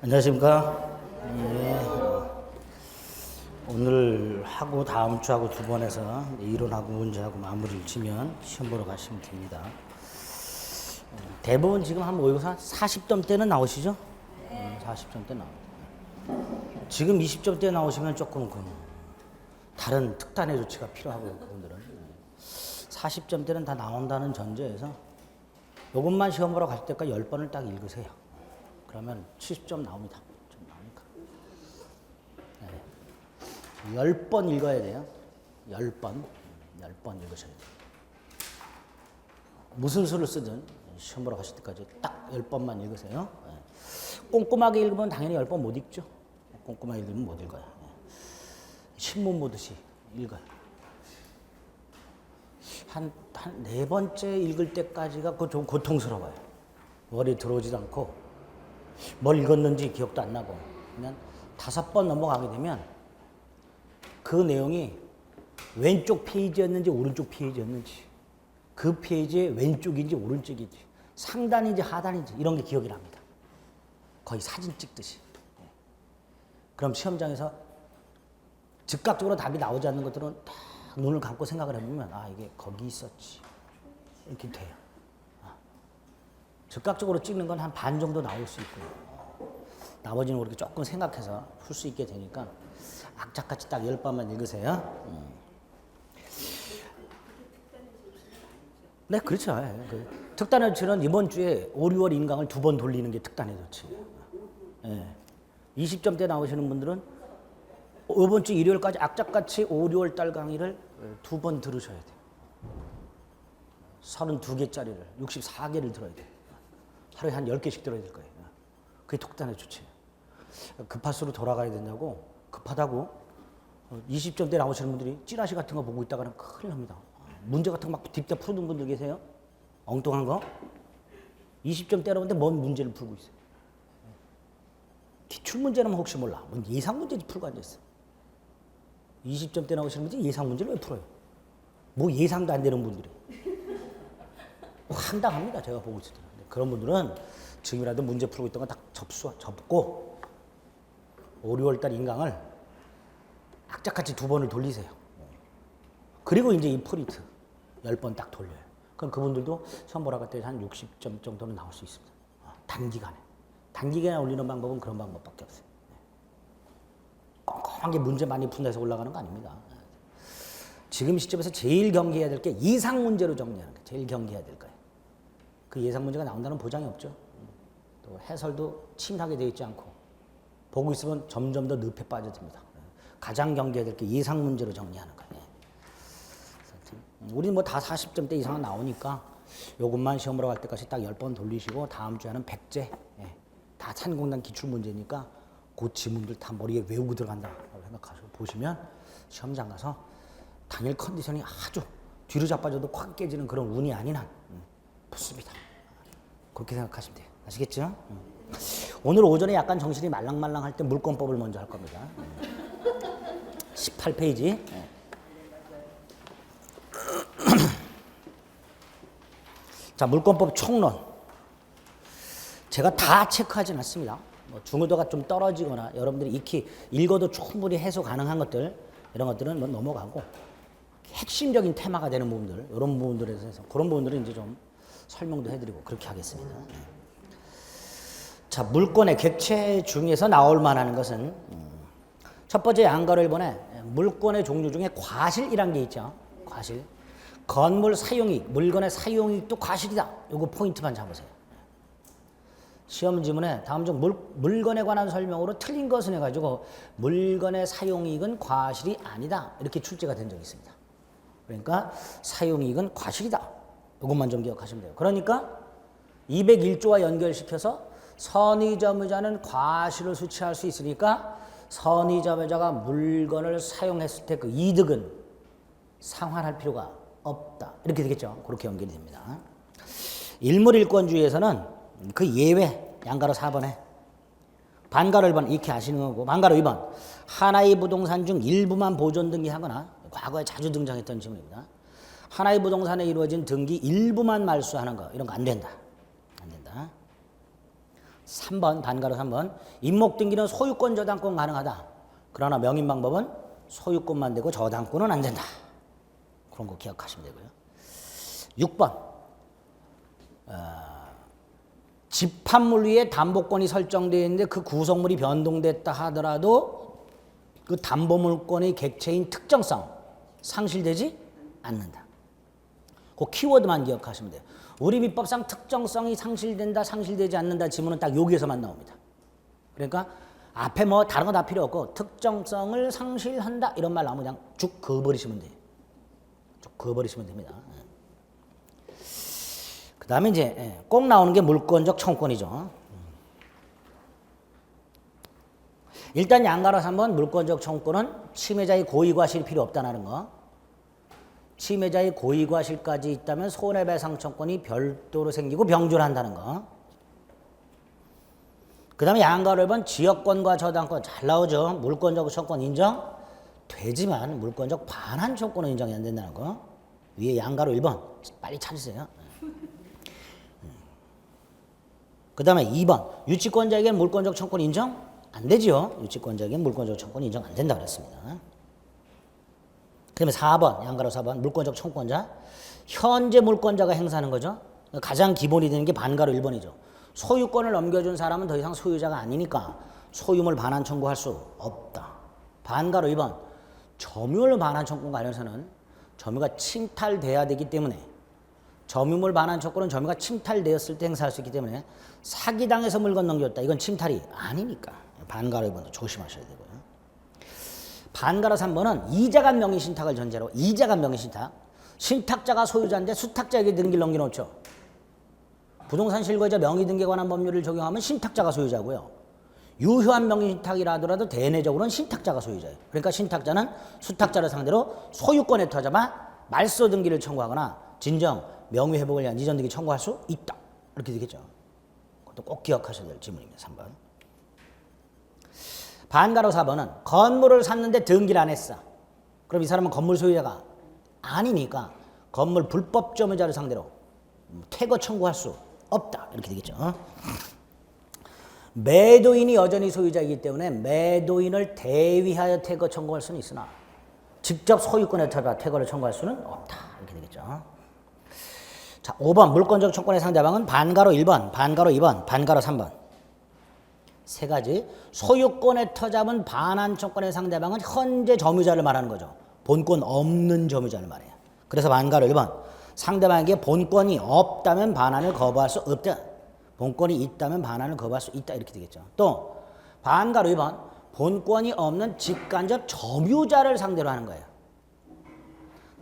안녕하십니까. 예. 오늘 하고 다음 주하고 두 번 해서 이론하고 문제하고 마무리를 지면 시험 보러 가시면 됩니다. 대부분 지금 한 모의고사 40점대는 나오시죠? 40점대 나옵니다. 지금 20점대 나오시면 조금 다른 특단의 조치가 필요하고요. 그분들은 40점대는 다 나온다는 전제에서 이것만 시험 보러 갈 때까지 10번을 딱 읽으세요. 그러면 70점 나옵니다. 좀 나오니까. 네. 10번 읽어야 돼요. 10번 읽으셔야 돼요. 무슨 수를 쓰든 시험 보러 가실 때까지 딱 10번만 읽으세요. 네. 꼼꼼하게 읽으면 당연히 10번 못 읽죠. 꼼꼼하게 읽으면 못 읽어요. 네. 신문 보듯이 읽어요. 한 네 번째 읽을 때까지가 좀 고통스러워요. 머리에 들어오지도 않고 뭘 읽었는지 기억도 안 나고 그냥 5번 넘어가게 되면 그 내용이 왼쪽 페이지였는지 오른쪽 페이지였는지 그 페이지의 왼쪽인지 오른쪽인지 상단인지 하단인지 이런 게 기억이 납니다. 거의 사진 찍듯이. 그럼 시험장에서 즉각적으로 답이 나오지 않는 것들은 딱 눈을 감고 생각을 해보면 아 이게 거기 있었지 이렇게 돼요. 즉각적으로 찍는 건 한 반 정도 나올 수 있고요. 나머지는 그렇게 조금 생각해서 풀 수 있게 되니까 악착같이 딱 10번만 읽으세요. 네, 그렇죠. 그 특단의 조치는 이번 주에 5, 6월 인강을 2번 돌리는 게 특단의 조치예요. 20점대 나오시는 분들은 이번 주 일요일까지 악착같이 5, 6월 달 강의를 2번 들으셔야 돼요. 32개짜리를 64개를 들어야 돼요. 하루에 한 10개씩 들어야 될 거예요. 그게 특단의 조치예요. 급할수록 돌아가야 된다고 급하다고 20점대 나오시는 분들이 찌라시 같은 거 보고 있다가는 큰일 납니다. 문제 같은 거 막 딥다 푸는 분들 계세요? 엉뚱한 거? 20점대라는데 뭔 문제를 풀고 있어요? 기출문제라면 혹시 몰라. 뭔 예상문제 풀고 앉아있어요. 20점대 나오시는 분들이 예상문제를 왜 풀어요? 뭐 예상도 안 되는 분들이. 황당합니다. 제가 보고 있을 때. 그런 분들은 지금이라도 문제 풀고 있던 거 딱 접고 5, 6월달 인강을 악착같이 2번을 돌리세요. 그리고 이제 이 프린트 10번 딱 돌려요. 그럼 그분들도 시험 보러 갈 때 한 60점 정도는 나올 수 있습니다. 단기간에. 단기간에 올리는 방법은 그런 방법밖에 없어요. 꼼꼼한 게 문제 많이 푼다 해서 올라가는 거 아닙니다. 지금 시점에서 제일 경계해야 될 게 예상 문제로 정리하는 게 제일 경계해야 될 거예요. 그 예상 문제가 나온다는 보장이 없죠. 또 해설도 치밀하게 되어 있지 않고 보고 있으면 점점 더 늪에 빠져듭니다. 가장 경계해야 될 게 예상 문제로 정리하는 거예요. 우리는 뭐 다 40점대 이상은 나오니까 요것만 시험 보러 갈 때까지 딱 10번 돌리시고 다음 주에는 100제 다 산공단 기출문제니까 그 지문들 다 머리에 외우고 들어간다고 생각하시고 보시면 시험장 가서 당일 컨디션이 아주 뒤로 자빠져도 콱 깨지는 그런 운이 아닌 한 붙습니다. 그렇게 생각하시면 돼요. 아시겠죠? 오늘 오전에 약간 정신이 말랑말랑할 때 물권법을 먼저 할 겁니다. 18페이지. 자, 물권법 총론. 제가 다 체크하진 않습니다. 뭐 중요도가 좀 떨어지거나 여러분들이 익히 읽어도 충분히 해소 가능한 것들 이런 것들은 뭐 넘어가고 핵심적인 테마가 되는 부분들 이런 부분들에 대해서 그런 부분들은 이제 좀 설명도 해드리고 그렇게 하겠습니다. 자, 물권의 객체 중에서 나올 만한 것은 첫 번째 양가로 1번에 물권의 종류 중에 과실이란 게 있죠. 과실. 건물 사용이익, 물건의 사용이익도 과실이다. 요거 포인트만 잡으세요. 시험 지문에 다음 중 물건에 관한 설명으로 틀린 것은 해가지고 물건의 사용이익은 과실이 아니다. 이렇게 출제가 된 적이 있습니다. 그러니까 사용이익은 과실이다. 이것만 좀 기억하시면 돼요. 그러니까 201조와 연결시켜서 선의점유자는 과실을 수취할 수 있으니까 선의점유자가 물건을 사용했을 때 그 이득은 상환할 필요가 없다. 이렇게 되겠죠. 그렇게 연결이 됩니다. 일물일권주의에서는 그 예외 양가로 4번에 반가로 1번 이렇게 아시는 거고 반가로 2번 하나의 부동산 중 일부만 보존 등기하거나 과거에 자주 등장했던 질문입니다. 하나의 부동산에 이루어진 등기 일부만 말소하는 거 이런 거 안 된다. 안 된다. 3번 반가로 3번 임목 등기는 소유권 저당권 가능하다. 그러나 명인 방법은 소유권만 되고 저당권은 안 된다. 그런 거 기억하시면 되고요. 6번 집합물 위에 담보권이 설정되어 있는데 그 구성물이 변동됐다 하더라도 그 담보물권의 객체인 특정성 상실되지 않는다. 그 키워드만 기억하시면 돼요. 우리 민법상 특정성이 상실된다, 상실되지 않는다 지문은 딱 여기에서만 나옵니다. 그러니까 앞에 뭐 다른 거 다 필요 없고 특정성을 상실한다 이런 말 나오면 그냥 쭉 그어버리시면 돼요. 쭉 그어버리시면 됩니다. 그 다음에 이제 꼭 나오는 게 물권적 청구권이죠. 일단 양가로서 한번 물권적 청구권은 침해자의 고의과실이 필요 없다는 거. 침해자의 고의과실까지 있다면 손해배상 청구권이 별도로 생기고 병존한다는 거. 그 다음에 양가로 1번 지역권과 저당권 잘 나오죠. 물권적 청구권 인정 되지만 물권적 반환 청구권은 인정이 안 된다는 거. 위에 양가로 1번 빨리 찾으세요. 그 다음에 2번 유치권자에게 물권적 청구권 인정 안 되죠. 유치권자에게 물권적 청구권 인정 안 된다 그랬습니다. 그 다음에 4번 양가로 4번 물권적 청구권자 현재 물권자가 행사하는 거죠. 가장 기본이 되는 게 반가로 1번이죠. 소유권을 넘겨준 사람은 더 이상 소유자가 아니니까 소유물 반환 청구할 수 없다. 반가로 2번 점유물 반환 청구 관련해서는 점유가 침탈돼야 되기 때문에 점유물 반환 청구는 점유가 침탈되었을 때 행사할 수 있기 때문에 사기당해서 물건 넘겼다. 이건 침탈이 아니니까 반가로 2번도 조심하셔야 되고요. 반가로 3번은 이자간 명의신탁을 전제로 이자간 명의신탁 신탁자가 소유자인데 수탁자에게 등기를 넘겨놓죠. 부동산 실거주자 명의등기에 관한 법률을 적용하면 신탁자가 소유자고요. 유효한 명의신탁이라 하더라도 대내적으로는 신탁자가 소유자예요. 그러니까 신탁자는 수탁자를 상대로 소유권에 터잡아 말소 등기를 청구하거나 진정 명의회복을 위한 이전 등기 청구할 수 있다. 이렇게 되겠죠. 그것도 꼭 기억하셔야 될 질문입니다. 3번. 반가로 4번은 건물을 샀는데 등기를 안 했어. 그럼 이 사람은 건물 소유자가 아니니까 건물 불법 점유자를 상대로 퇴거 청구할 수 없다. 이렇게 되겠죠. 매도인이 여전히 소유자이기 때문에 매도인을 대위하여 퇴거 청구할 수는 있으나 직접 소유권에 따라 퇴거를 청구할 수는 없다. 이렇게 되겠죠. 자, 5번 물권적 청구권의 상대방은 반가로 1번, 반가로 2번, 반가로 3번. 세 가지. 소유권에 터잡은 반환 청구권의 상대방은 현재 점유자를 말하는 거죠. 본권 없는 점유자를 말해요. 그래서 반가로 1번. 상대방에게 본권이 없다면 반환을 거부할 수 없다. 본권이 있다면 반환을 거부할 수 있다. 이렇게 되겠죠. 또 반가로 2번. 본권이 없는 직간접 점유자를 상대로 하는 거예요.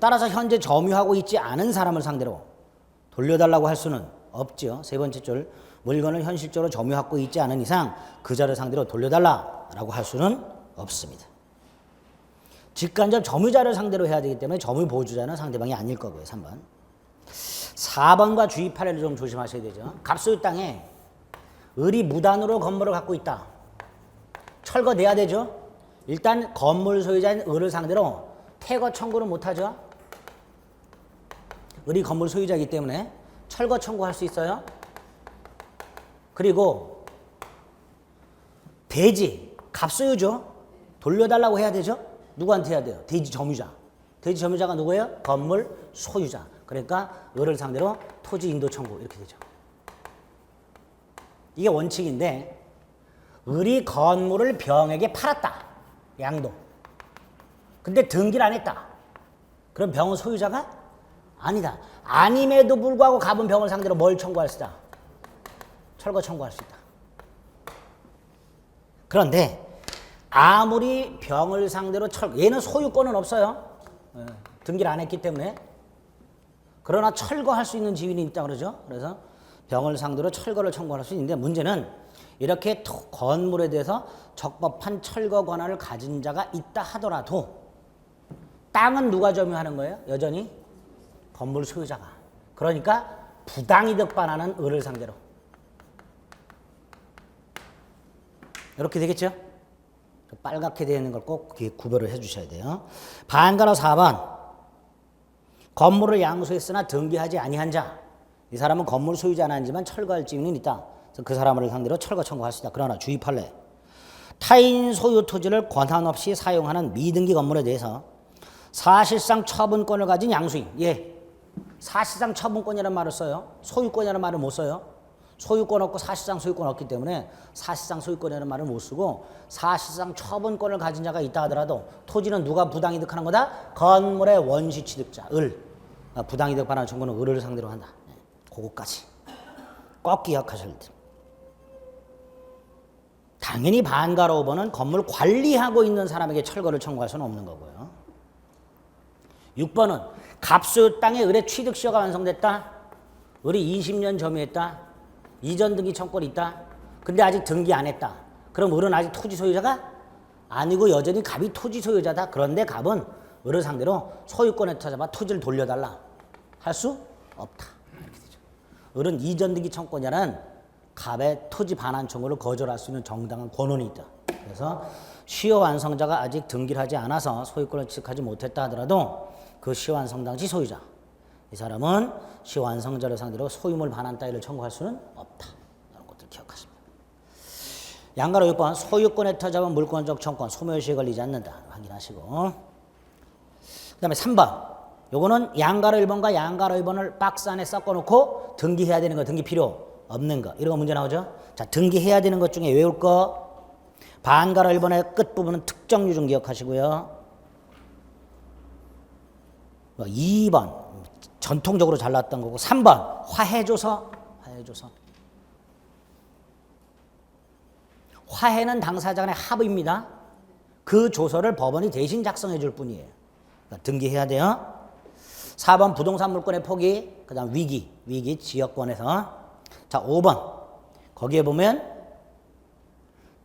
따라서 현재 점유하고 있지 않은 사람을 상대로 돌려달라고 할 수는 없죠. 세 번째 줄. 물건을 현실적으로 점유하고 있지 않은 이상 그 자를 상대로 돌려달라고 할 수는 없습니다. 직간접 점유자를 상대로 해야 되기 때문에 점유 보유자는 상대방이 아닐 거고요. 3번. 4번과 주의 판례를 좀 조심하셔야 되죠. 갑소유 땅에 을이 무단으로 건물을 갖고 있다. 철거돼야 되죠. 일단 건물 소유자인 을을 상대로 퇴거 청구를 못하죠. 을이 건물 소유자이기 때문에 철거 청구할 수 있어요. 그리고 대지, 갑소유죠. 돌려달라고 해야 되죠. 누구한테 해야 돼요? 대지 점유자. 대지 점유자가 누구예요? 건물 소유자. 그러니까 을을 상대로 토지 인도 청구 이렇게 되죠. 이게 원칙인데 을이 건물을 병에게 팔았다. 양도. 근데 등기를 안 했다. 그럼 병은 소유자가 아니다. 아님에도 불구하고 갑은 병을 상대로 뭘 청구할 수 있다? 철거 청구할 수 있다. 그런데 아무리 병을 상대로 얘는 소유권은 없어요. 등기를 안 했기 때문에. 그러나 철거할 수 있는 지위는 있다 그러죠. 그래서 병을 상대로 철거를 청구할 수 있는데 문제는 이렇게 건물에 대해서 적법한 철거 권한을 가진 자가 있다 하더라도 땅은 누가 점유하는 거예요? 여전히 건물 소유자가. 그러니까 부당이득 반환은 을을 상대로. 이렇게 되겠죠? 빨갛게 되어 있는 걸 꼭 구별을 해 주셔야 돼요. 반가로 4번. 건물을 양수했으나 등기하지 아니한 자. 이 사람은 건물 소유자는 아니지만 철거할 지위는 있다. 그 사람을 상대로 철거 청구할 수 있다. 그러나 주의판례. 타인 소유 토지를 권한 없이 사용하는 미등기 건물에 대해서 사실상 처분권을 가진 양수인. 예. 사실상 처분권이라는 말을 써요. 소유권이라는 말을 못 써요. 소유권 없고 사실상 소유권 없기 때문에 사실상 소유권이라는 말을 못 쓰고 사실상 처분권을 가진 자가 있다 하더라도 토지는 누가 부당이득하는 거다? 건물의 원시 취득자, 을. 부당이득 반환 청구는 을을 상대로 한다. 그거까지 꼭 기억하셔야 돼요. 당연히 반가로 5번은 건물 관리하고 있는 사람에게 철거를 청구할 수는 없는 거고요. 6번은 갑소유 땅에 을의 취득시효가 완성됐다. 을이 20년 점유했다. 이전 등기 청구권이 있다. 근데 아직 등기 안 했다. 그럼 을은 아직 토지 소유자가 아니고 여전히 갑이 토지 소유자다. 그런데 갑은 을을 상대로 소유권에 찾아봐 토지를 돌려달라. 할 수 없다. 이렇게 되죠. 을은 이전 등기 청구권이라는 갑의 토지 반환 청구를 거절할 수 있는 정당한 권한이 있다. 그래서 시효 완성자가 아직 등기를 하지 않아서 소유권을 취득하지 못했다 하더라도 그 시효 완성 당시 소유자, 이 사람은 시효 완성자를 상대로 소유물 반환 따위를 청구할 수는 없다. 이런 것들 기억하십니다. 양가로 6번 소유권에 터잡은 물권적 청구권 소멸시효에 걸리지 않는다. 확인하시고 그 다음에 3번 요거는 양가로 1번과 양가로 2번을 박스 안에 섞어놓고 등기해야 되는 거 등기 필요 없는 거 이런 거 문제 나오죠. 자, 등기해야 되는 것 중에 외울 거 반가로 1번의 끝부분은 특정 유증 기억하시고요. 2번 전통적으로 잘났던 거고 3번 화해조서. 화해는 당사자 간의 합의입니다. 그 조서를 법원이 대신 작성해 줄 뿐이에요. 그러니까 등기해야 돼요. 4번 부동산 물권의 포기, 그 다음 위기 지역권에서. 자, 5번 거기에 보면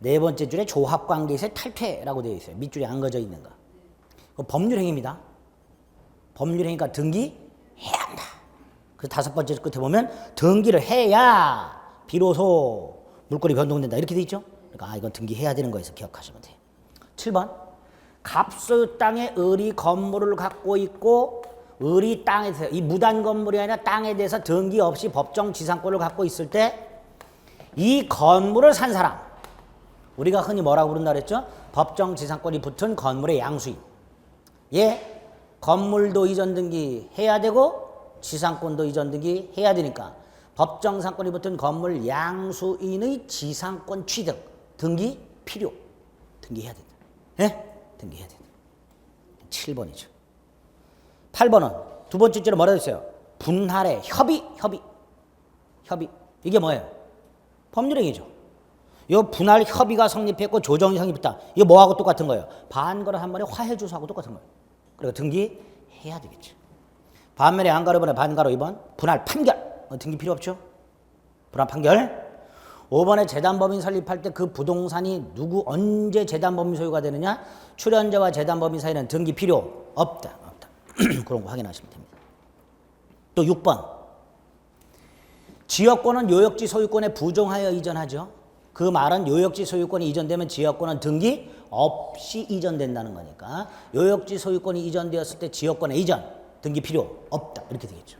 네 번째 줄에 조합관계에서의 탈퇴라고 되어 있어요. 밑줄이 안 그어져 있는 거. 법률행위입니다. 법률행위니까 등기해야 한다. 그래서 다섯 번째 끝에 보면 등기를 해야 비로소 물권이 변동된다. 이렇게 돼 있죠. 그러니까 이건 등기해야 되는 거에서 기억하시면 돼요. 7번 갑소유 땅에 을이 건물을 갖고 있고 을이 땅에 대해서 이 무단 건물이 아니라 땅에 대해서 등기 없이 법정 지상권을 갖고 있을 때 이 건물을 산 사람 우리가 흔히 뭐라고 부른다 그랬죠? 법정 지상권이 붙은 건물의 양수인. 예, 건물도 이전 등기 해야 되고 지상권도 이전 등기 해야 되니까 법정 상권이 붙은 건물 양수인의 지상권 취득 등기 필요. 등기해야 된다. 예? 등기해야 된다. 7번이죠. 8번은 두 번째 줄에 뭐라고 했어요? 분할의 협의. 이게 뭐예요? 법률행위죠. 이 분할 협의가 성립했고 조정이 성립했다. 이게 뭐하고 똑같은 거예요? 반가로 한 번에 화해조서하고 똑같은 거예요. 그리고 등기해야 되겠죠. 반면에 양가로 1번에 반가로 2번 분할 판결. 등기 필요 없죠. 분할 판결. 5번에 재단법인 설립할 때 그 부동산이 언제 재단법인 소유가 되느냐? 출연자와 재단법인 사이는 등기 필요 없다. 그런 거 확인하시면 됩니다. 또 6번 지역권은 요역지 소유권에 부정하여 이전하죠. 그 말은 요역지 소유권이 이전되면 지역권은 등기 없이 이전된다는 거니까 요역지 소유권이 이전되었을 때 지역권의 이전 등기 필요 없다. 이렇게 되겠죠.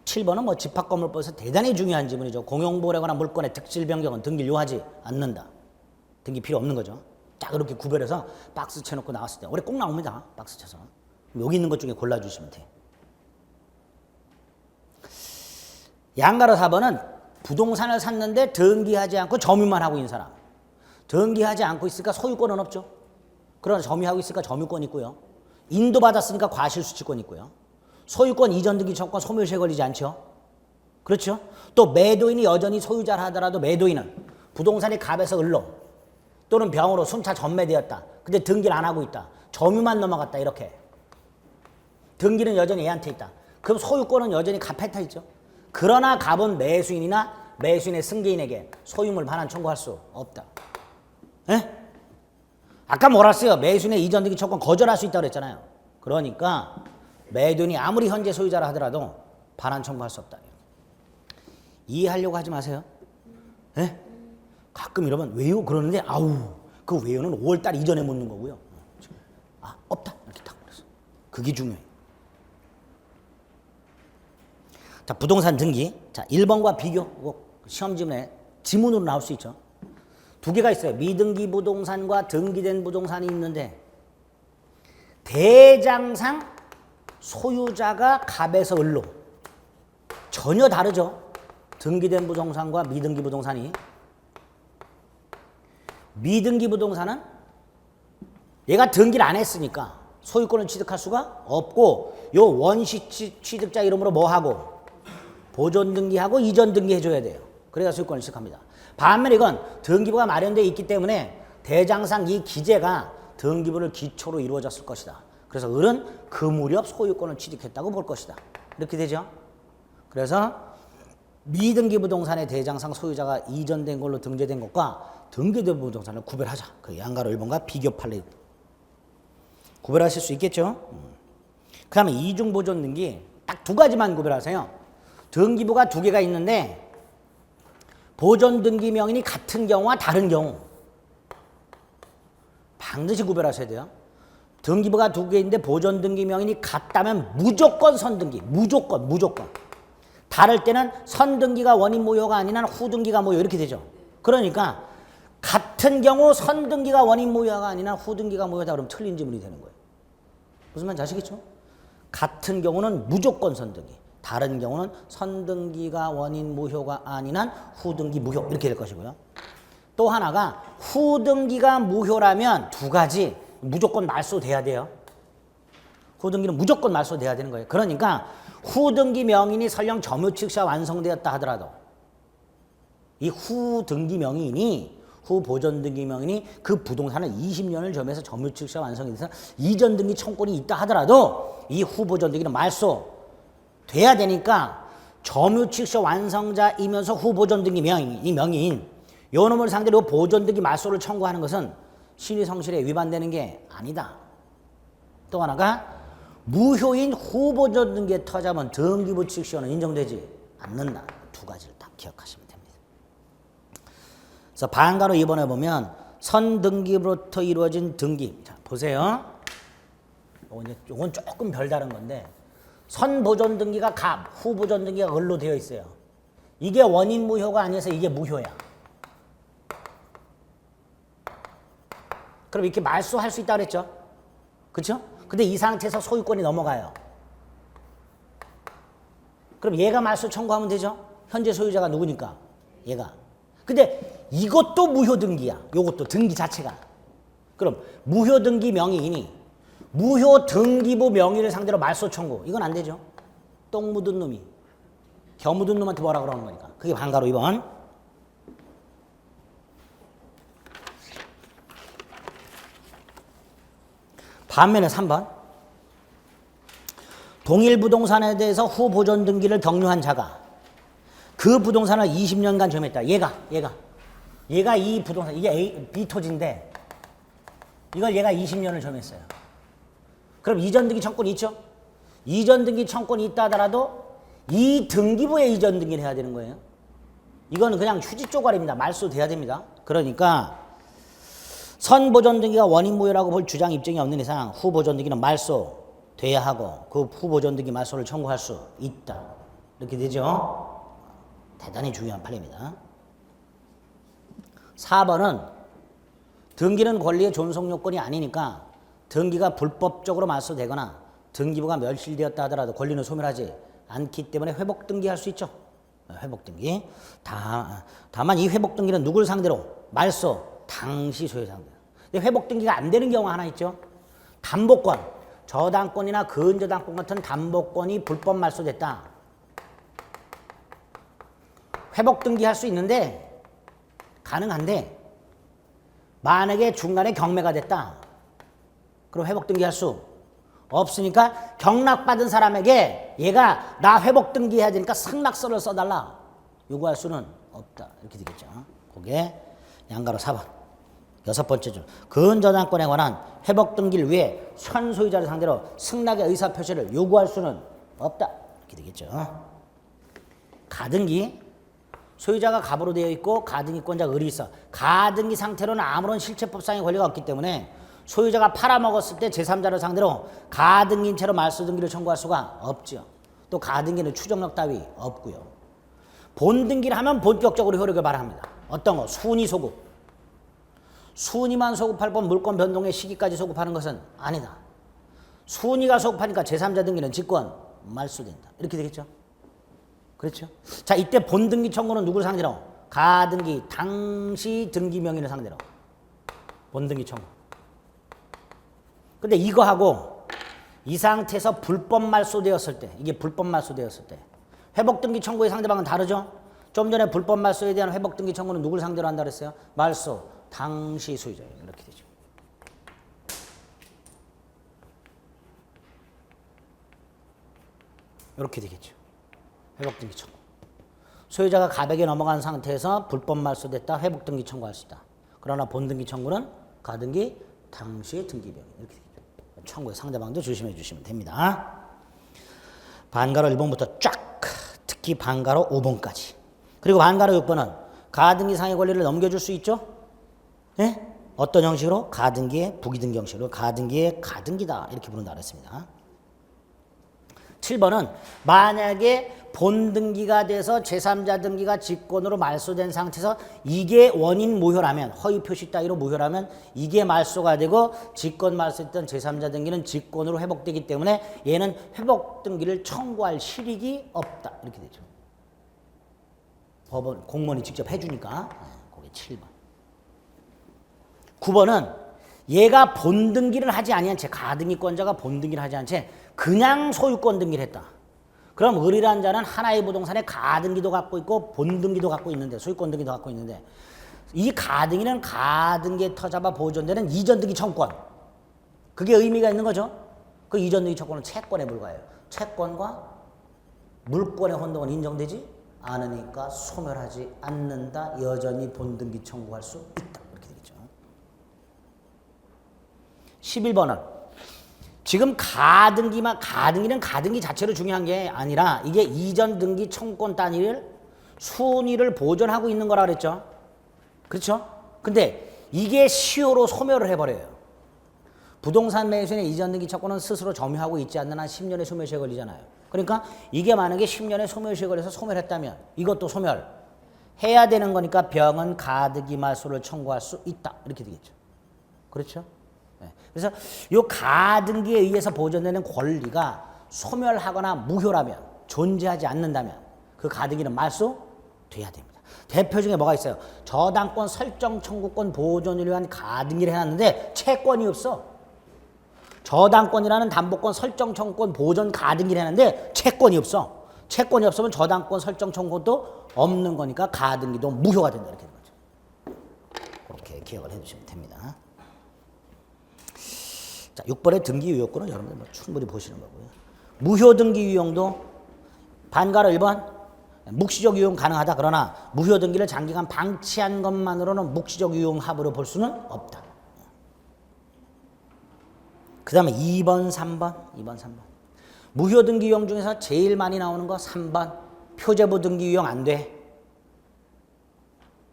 7번은 뭐 집합건물법에서 대단히 중요한 지문이죠. 공용보호라거나 물권의 특실 변경은 등기를 요하지 않는다. 등기 필요 없는 거죠. 딱 이렇게 구별해서 박스 쳐놓고 나왔을 때 올해 꼭 나옵니다. 박스 쳐서. 여기 있는 것 중에 골라주시면 돼요. 양가로 4번은 부동산을 샀는데 등기하지 않고 점유만 하고 있는 사람. 등기하지 않고 있으니까 소유권은 없죠. 그러나 점유하고 있으니까 점유권 있고요. 인도받았으니까 과실수취권 있고요. 소유권 이전 등기 청구권 소멸시효에 걸리지 않죠. 그렇죠. 또 매도인이 여전히 소유자라 하더라도 매도인은 부동산이 갑에서 을로 또는 병으로 순차 전매되었다. 근데 등기를 안 하고 있다. 점유만 넘어갔다. 이렇게. 등기는 여전히 얘한테 있다. 그럼 소유권은 여전히 갑에 타 있죠. 그러나 갑은 매수인이나 매수인의 승계인에게 소유물 반환 청구할 수 없다. 에? 아까 뭐라 했어요? 매수인의 이전 등기 청구권 거절할 수 있다고 그랬잖아요. 그러니까 매도인이 아무리 현재 소유자라 하더라도 반환 청구할 수 없다. 이해하려고 하지 마세요. 에? 가끔 이러면 왜요? 그러는데 그 왜요는 5월달 이전에 묻는 거고요. 없다. 이렇게 딱 그랬어. 그게 중요해요. 자, 부동산 등기. 자, 1번과 비교. 시험 지문으로 나올 수 있죠. 두 개가 있어요. 미등기 부동산과 등기된 부동산이 있는데 대장상 소유자가 갑에서 을로 전혀 다르죠. 등기된 부동산과 미등기 부동산이. 미등기 부동산은 얘가 등기를 안 했으니까 소유권을 취득할 수가 없고 요 원시 취득자 이름으로 뭐 하고 보존 등기하고 이전 등기 해줘야 돼요. 그래야 소유권을 취득합니다. 반면에 이건 등기부가 마련되어 있기 때문에 대장상 이 기재가 등기부를 기초로 이루어졌을 것이다. 그래서 을은 그 무렵 소유권을 취득했다고 볼 것이다. 이렇게 되죠. 그래서 미등기 부동산의 대장상 소유자가 이전된 걸로 등재된 것과 등기된 부동산을 구별하자. 그 양가로 1번과 비교 판례 구별하실 수 있겠죠. 그 다음에 이중 보존 등기 딱 두 가지만 구별하세요. 등기부가 두 개가 있는데 보존 등기 명인이 같은 경우와 다른 경우 반드시 구별하셔야 돼요. 등기부가 두 개인데 보존 등기 명인이 같다면 무조건 선등기. 무조건. 다를 때는 선등기가 원인 무효가 아니라 후등기가 무효 이렇게 되죠. 그러니까 같은 경우 선등기가 원인 무효가 아니라 후등기가 무효다 그러면 틀린 지문이 되는 거예요. 무슨 말인지 아시겠죠? 같은 경우는 무조건 선등기. 다른 경우는 선등기가 원인 무효가 아니란 후등기 무효 이렇게 될 것이고요. 또 하나가 후등기가 무효라면 두 가지 무조건 말소돼야 돼요. 후등기는 무조건 말소돼야 되는 거예요. 그러니까 후등기 명인이 설령 점유취득자 완성되었다 하더라도 이 후등기 명인이 후보존등기 명인이 그 부동산을 20년을 점유해서 점유취득자 완성이 돼서 이전 등기 청구권이 있다 하더라도 이 후보존등기는 말소 돼야 되니까 점유취득자 완성자이면서 후보존등기 명인 요 놈을 상대로 보존등기 말소를 청구하는 것은 신의성실에 위반되는 게 아니다. 또 하나가 무효인 후보존등기의 터잡은 등기부 측 시효는 인정되지 않는다. 두 가지를 딱 기억하시면 됩니다. 그래서 반가로 2번에 보면 선등기부로부터 이루어진 등기. 자, 보세요. 이건 조금 별다른 건데 선보존 등기가 갑, 후보존 등기가 을로 되어 있어요. 이게 원인 무효가 아니어서 이게 무효야. 그럼 이렇게 말소할 수 있다 그랬죠? 그렇죠? 근데 이 상태에서 소유권이 넘어가요. 그럼 얘가 말소 청구하면 되죠? 현재 소유자가 누구니까? 얘가. 근데 이것도 무효 등기야. 요것도 등기 자체가. 그럼 무효 등기 명의인이 무효 등기부 명의를 상대로 말소 청구. 이건 안 되죠. 똥 묻은 놈이. 겨 묻은 놈한테 뭐라 그러는 거니까. 그게 반가로 2번. 반면에 3번. 동일 부동산에 대해서 후보존 등기를 경유한 자가 그 부동산을 20년간 점유했다. 얘가 이 부동산, 이게 B 토지인데 이걸 얘가 20년을 점유했어요. 그럼 이전 등기 청구권이 있죠? 이전 등기 청구권이 있다 하더라도 이 등기부에 이전 등기를 해야 되는 거예요. 이거는 그냥 휴지 쪼가리입니다. 말소돼야 됩니다. 그러니까 선보존 등기가 원인 무효라고 볼 주장 입증이 없는 이상 후보존 등기는 말소돼야 하고 그 후보존 등기 말소를 청구할 수 있다. 이렇게 되죠. 대단히 중요한 판례입니다. 4번은 등기는 권리의 존속 요건이 아니니까 등기가 불법적으로 말소되거나 등기부가 멸실되었다 하더라도 권리는 소멸하지 않기 때문에 회복 등기할 수 있죠. 회복 등기. 다만 이 회복 등기는 누굴 상대로? 말소 당시 소유자 상대로. 근데 회복 등기가 안 되는 경우가 하나 있죠. 담보권, 저당권이나 근저당권 같은 담보권이 불법 말소됐다. 회복 등기할 수 있는데 가능한데 만약에 중간에 경매가 됐다. 그럼 회복 등기할 수 없으니까 경락받은 사람에게 얘가 나 회복 등기해야 되니까 상락서를 써달라 요구할 수는 없다. 이렇게 되겠죠. 그게 양가로 4번. 6번째 줄. 근저당권에 관한 회복 등기를 위해 현 소유자를 상대로 승낙의 의사표시를 요구할 수는 없다. 이렇게 되겠죠. 가등기. 소유자가 갑으로 되어 있고 가등기권자가 을이 있어. 가등기 상태로는 아무런 실체법상의 권리가 없기 때문에 소유자가 팔아먹었을 때 제3자를 상대로 가등기인 채로 말소 등기를 청구할 수가 없죠. 또 가등기는 추정력 따위 없고요. 본등기를 하면 본격적으로 효력을 발휘합니다. 어떤 거? 순위 소급. 순위만 소급할 뻔 물권 변동의 시기까지 소급하는 것은 아니다. 순위가 소급하니까 제3자 등기는 직권 말소된다. 이렇게 되겠죠? 그렇죠? 자, 이때 본등기 청구는 누구를 상대로? 가등기, 당시 등기 명의를 상대로. 본등기 청구. 근데 이거하고 이 상태에서 불법 말소되었을 때, 이게 불법 말소되었을 때 회복등기 청구의 상대방은 다르죠? 좀 전에 불법 말소에 대한 회복등기 청구는 누구를 상대로 한다 그랬어요? 말소, 당시 소유자예요. 이렇게 되죠. 이렇게 되겠죠. 회복등기 청구. 소유자가 가백에 넘어간 상태에서 불법 말소됐다. 회복등기 청구할 수 있다. 그러나 본등기 청구는 가등기, 당시 등기병. 이렇게 되죠. 청구의 상대방도 조심해 주시면 됩니다. 반가로 1번부터 쫙, 특히 반가로 5번까지. 그리고 반가로 6번은 가등기상의 권리를 넘겨줄 수 있죠? 예? 어떤 형식으로? 가등기의 부기등기 형식으로. 가등기의 가등기다. 이렇게 부른다 그랬습니다. 7번은 만약에 본등기가 돼서 제3자 등기가 직권으로 말소된 상태에서 이게 원인 무효라면, 허위 표시 따위로 무효라면 이게 말소가 되고 직권 말소했던 제3자 등기는 직권으로 회복되기 때문에 얘는 회복 등기를 청구할 실익이 없다. 이렇게 되죠. 법원 공무원이 직접 해주니까. 그게 7번. 9번은 얘가 본등기를 하지 아니한 채, 가등기권자가 본등기를 하지 않은 채 그냥 소유권 등기를 했다. 그럼 을이라는 자는 하나의 부동산에 가등기도 갖고 있고 본등기도 갖고 있는데, 소유권 등기도 갖고 있는데, 이 가등기는 가등기에 터잡아 보존되는 이전등기 청구권. 그게 의미가 있는 거죠. 그 이전등기 청구는 채권에 불과해요. 채권과 물권의 혼동은 인정되지 않으니까 소멸하지 않는다. 여전히 본등기 청구할 수 있다. 이렇게 되겠죠. 11번은 지금 가등기는 가등기 자체로 중요한 게 아니라 이게 이전 등기 청구권 단위를 순위를 보존하고 있는 거라 그랬죠. 그렇죠? 근데 이게 시효로 소멸을 해버려요. 부동산 매수인의 이전 등기 청구는 스스로 점유하고 있지 않는 한 10년의 소멸시효에 걸리잖아요. 그러니까 이게 만약에 10년의 소멸시효에 걸려서 소멸했다면 이것도 소멸해야 되는 거니까 병은 가등기 말소를 청구할 수 있다. 이렇게 되겠죠. 그렇죠? 그래서 이 가등기에 의해서 보존되는 권리가 소멸하거나 무효라면, 존재하지 않는다면 그 가등기는 말소돼야 됩니다. 대표 중에 뭐가 있어요? 저당권 설정 청구권 보존을 위한 가등기를 해놨는데 채권이 없어. 저당권이라는 담보권 설정 청구권 보존 가등기를 해놨는데 채권이 없어. 채권이 없으면 저당권 설정 청구권도 없는 거니까 가등기도 무효가 된다. 이렇게 되는 거죠. 그렇게 기억을 해주시면 됩니다. 자, 6번의 등기 유효권은 여러분들 뭐 충분히 보시는 거고요. 무효 등기 유용도 반가로 1번 묵시적 유용 가능하다. 그러나 무효 등기를 장기간 방치한 것만으로는 묵시적 유용 합으로 볼 수는 없다. 그 다음에 2번, 3번. 무효 등기 유용 중에서 제일 많이 나오는 거 3번. 표제부 등기 유용 안 돼.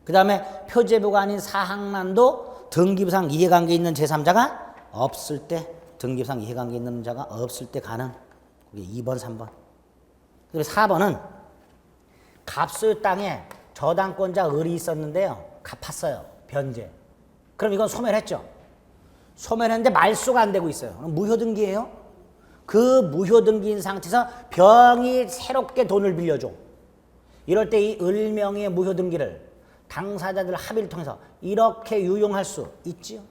그 다음에 표제부가 아닌 사항란도 등기부상 이해관계 있는 제3자가 없을 때, 등기부상 이해관계 있는 자가 없을 때 가능. 그게 2번, 3번. 그리고 4번은 갑소유 땅에 저당권자 을이 있었는데요. 갚았어요. 변제. 그럼 이건 소멸했죠. 소멸했는데 말소가 안 되고 있어요. 그럼 무효등기예요. 그 무효등기인 상태에서 병이 새롭게 돈을 빌려줘. 이럴 때 이 을명의 무효등기를 당사자들 합의를 통해서 이렇게 유용할 수 있지요.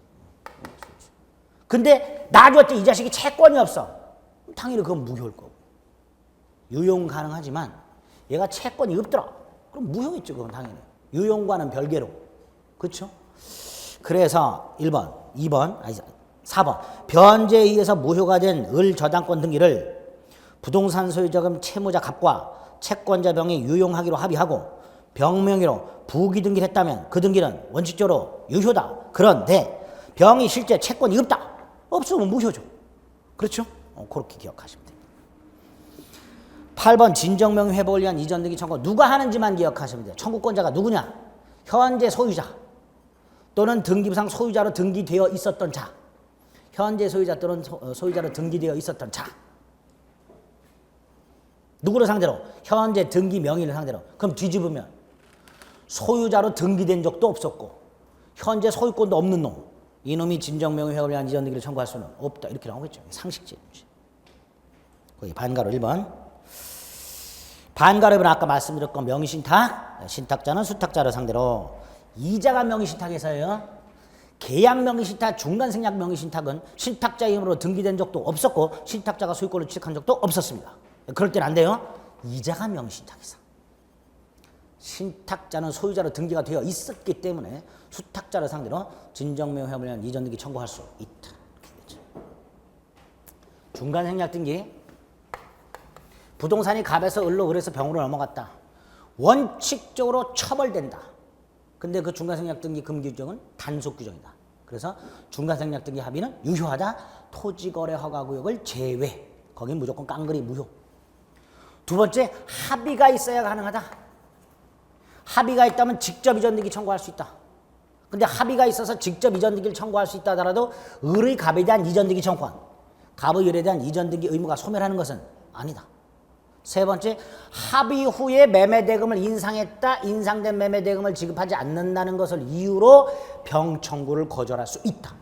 근데 놔줬더니 이 자식이 채권이 없어. 당연히 그건 무효일 거고. 유용 가능하지만 얘가 채권이 없더라. 그럼 무효겠죠. 그건 당연히. 유용과는 별개로. 그렇죠? 그래서 1번, 2번, 아니 4번. 변제에 의해서 무효가 된 을 저당권 등기를 부동산 소유자금 채무자 갑과 채권자 병이 유용하기로 합의하고 병명의로 부기 등기를 했다면 그 등기는 원칙적으로 유효다. 그런데 병이 실제 채권이 없다. 없으면 무효죠. 그렇죠? 그렇게 기억하시면 됩니다. 8번 진정명의 회복을 위한 이전 등기 청구. 누가 하는지만 기억하시면 돼요. 청구권자가 누구냐? 현재 소유자 또는 등기부상 소유자로 등기되어 있었던 자. 현재 소유자 또는 소유자로 등기되어 있었던 자. 누구를 상대로? 현재 등기 명의를 상대로. 그럼 뒤집으면 소유자로 등기된 적도 없었고 현재 소유권도 없는 놈. 이놈이 진정명의 회복을 위한 이전 등기를 청구할 수는 없다. 이렇게 나오겠죠. 상식적인 문제. 거기 반가로 1번. 반가로 1번 아까 말씀드렸던 명의신탁. 신탁자는 수탁자를 상대로. 이자가 명의신탁에서요. 계약 명의신탁, 중간생략 명의신탁은 신탁자 이름으로 등기된 적도 없었고 신탁자가 소유권을 취득한 적도 없었습니다. 그럴 때는 안 돼요. 이자가 명의신탁에서. 신탁자는 소유자로 등기가 되어 있었기 때문에 수탁자를 상대로 진정명의 회복을 위한 이전 등기 청구할 수 있다. 중간생략 등기. 부동산이 갑에서 을로 을에서 병으로 넘어갔다. 원칙적으로 처벌된다. 근데 그 중간생략 등기 금기 규정은 단속 규정이다. 그래서 중간생략 등기 합의는 유효하다. 토지거래 허가구역을 제외. 거긴 무조건 깡그리 무효. 두 번째, 합의가 있어야 가능하다. 합의가 있다면 직접 이전 등기 청구할 수 있다. 근데 합의가 있어서 직접 이전 등기를 청구할 수 있다 하더라도 을의 갑에 대한 이전 등기 청구권, 갑의 을에 대한 이전 등기 의무가 소멸하는 것은 아니다. 세 번째, 합의 후에 매매대금을 인상했다. 인상된 매매대금을 지급하지 않는다는 것을 이유로 병 청구를 거절할 수 있다.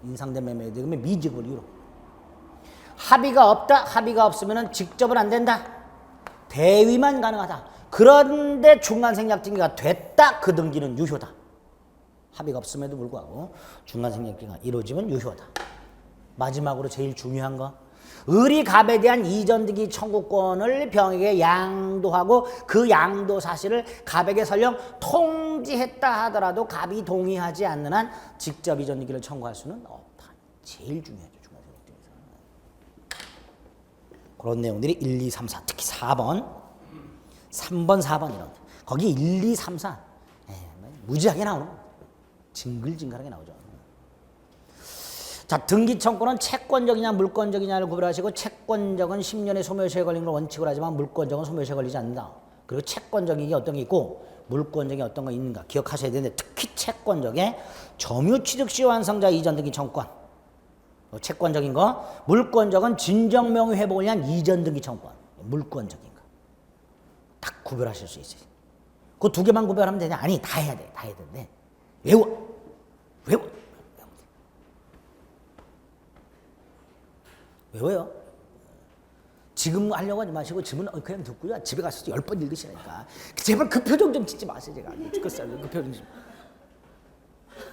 인상된 매매대금의 미지급을 이유로. 합의가 없다. 합의가 없으면 직접은 안 된다. 대위만 가능하다. 그런데 중간생략 등기가 됐다. 그 등기는 유효다. 합의가 없음에도 불구하고 중간생략 등기가 이루어지면 유효하다. 마지막으로 제일 중요한 거. 을이 갑에 대한 이전 등기 청구권을 병에게 양도하고 그 양도 사실을 갑에게 설령 통지했다 하더라도 갑이 동의하지 않는 한 직접 이전 등기를 청구할 수는 없다. 제일 중요하죠. 중간생략 등기에서. 그런 내용들이 1, 2, 3, 4 특히 4번 3번 4번 이런 거기 1, 2, 3, 4 무지하게 나오는 거예요. 징글징글하게 나오죠. 자, 등기 청구는 채권적이냐 물권적이냐를 구별하시고 채권적은 10년의 소멸시효에 걸리는 걸 원칙으로 하지만 물권적은 소멸시효에 걸리지 않는다. 그리고 채권적인 게 어떤 게 있고 물권적인 어떤 거 있는가 기억하셔야 되는데 특히 채권적에 점유취득시 완성자 이전 등기 청구권 채권적인 거 물권적은 진정명의 회복을 위한 이전 등기 청구권 물권적인 거 딱 구별하실 수 있어요. 그 두 개만 구별하면 되냐? 아니 다 해야 돼. 다 해야 되는데 외워. 외워요. 지금 하려고 하지 마시고 지금은 그냥 듣고요. 집에 가서 10번 읽으시라니까. 제발 그 표정 좀 짓지 마세요. 제가 죽겠어요. 그 표정 좀.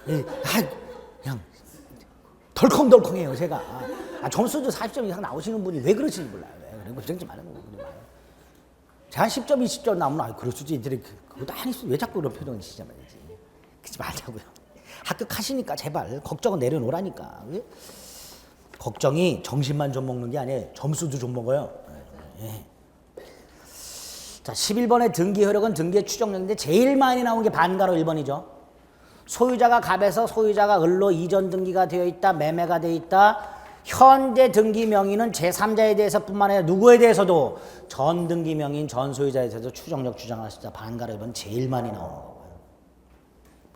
그냥 덜컹덜컹해요. 제가. 점수도 40점 이상 나오시는 분이 왜 그러시는지 몰라요. 그리고 그 정도 많은 거예요. 제가 10점, 20점 나오면 그럴 수도 있는데 그것도 아니지. 왜 자꾸 그런 표정을 짓지 말지. 그러지 말자고요. 합격하시니까 제발 걱정은 내려놓으라니까. 왜? 걱정이 정신만 좀 먹는 게 아니에요. 점수도 좀 먹어요. 예. 자, 11번의 등기 효력은 등기의 추정력인데 제일 많이 나온 게 반가로 1번이죠. 소유자가 갑에서 소유자가 을로 이전 등기가 되어 있다. 매매가 되어 있다. 현재 등기 명의는 제3자에 대해서뿐만 아니라 누구에 대해서도 전 등기 명의인 전 소유자에 대해서 추정력 주장할 수 있다. 반가로 1번 제일 많이 나오는 거고요.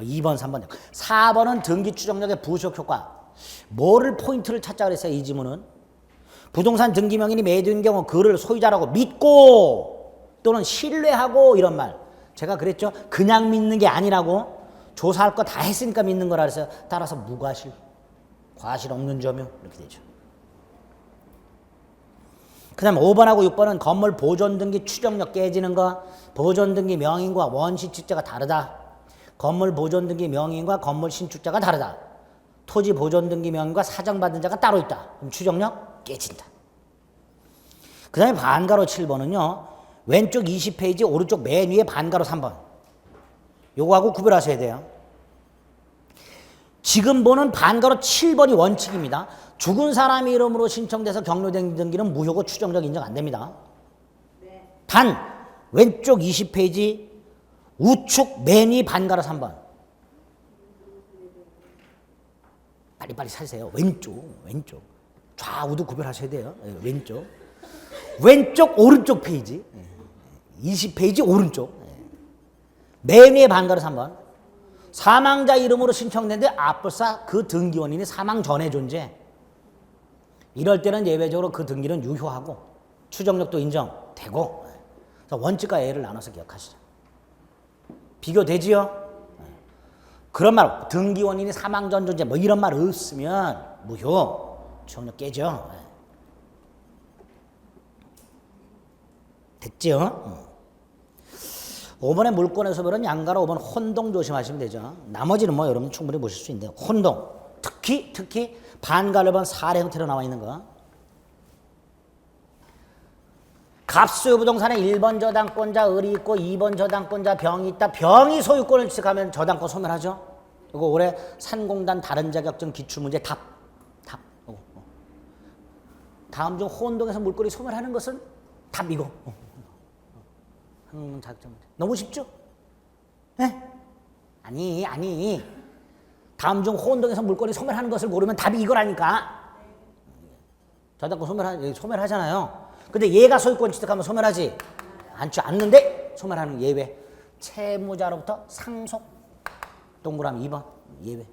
2번, 3번. 4번은 등기 추정력의 부수적 효과. 뭐를 포인트를 찾자 그랬어요? 이 지문은 부동산 등기 명인이 매도인 경우 그를 소유자라고 믿고 또는 신뢰하고 이런 말 제가 그랬죠. 그냥 믿는 게 아니라고 조사할 거 다 했으니까 믿는 거라 그래서 따라서 무과실 과실 없는 점유 이렇게 되죠. 그 다음 5번하고 6번은 건물 보존 등기 추정력 깨지는 거 보존 등기 명인과 원시축자가 다르다. 건물 보존 등기 명인과 건물 신축자가 다르다. 토지 보존 등기 명인과 사정받은 자가 따로 있다. 그럼 추정력 깨진다. 그 다음에 반가로 7번은요. 왼쪽 20페이지 오른쪽 맨 위에 반가로 3번. 요거하고 구별하셔야 돼요. 지금 보는 반가로 7번이 원칙입니다. 죽은 사람 이름으로 신청돼서 경로된 등기는 무효고 추정력 인정 안 됩니다. 단 왼쪽 20페이지 우측 맨 위 반가로 3번. 빨리빨리 사세요. 왼쪽. 좌우도 구별하셔야 돼요. 왼쪽, 오른쪽 페이지. 20페이지 오른쪽. 맨 위에 반가로 3번. 사망자 이름으로 신청됐는데 앞불사 그 등기 원인이 사망 전에 존재. 이럴 때는 예외적으로 그 등기는 유효하고 추정력도 인정되고. 그래서 원칙과 예를 나눠서 기억하시죠. 비교되지요? 그런 말, 등기원인이 사망 전 존재 뭐 이런 말 없으면 무효. 추정력 깨죠. 됐죠? 5번에 물권의 소멸은 양가로 5번 혼동 조심하시면 되죠. 나머지는 뭐 여러분 충분히 보실 수 있는데 혼동, 특히 반갈려본 사례 형태로 나와 있는 거. 갑수요 부동산에 1번 저당권자 을이 있고 2번 저당권자 병이 있다. 병이 소유권을 취득하면 저당권 소멸하죠. 이거 올해 산공단 다른 자격증 기출문제 답. 다음 중 혼동에서 물권이 소멸하는 것은 답 이거. 자격증 문제. 너무 쉽죠? 네? 아니. 다음 중 혼동에서 물권이 소멸하는 것을 모르면 답이 이거라니까. 저당권 소멸하잖아요. 근데 얘가 소유권 취득하면 소멸하지 않는데 소멸하는 예외. 채무자로부터 상속. 동그라미 2번 예외.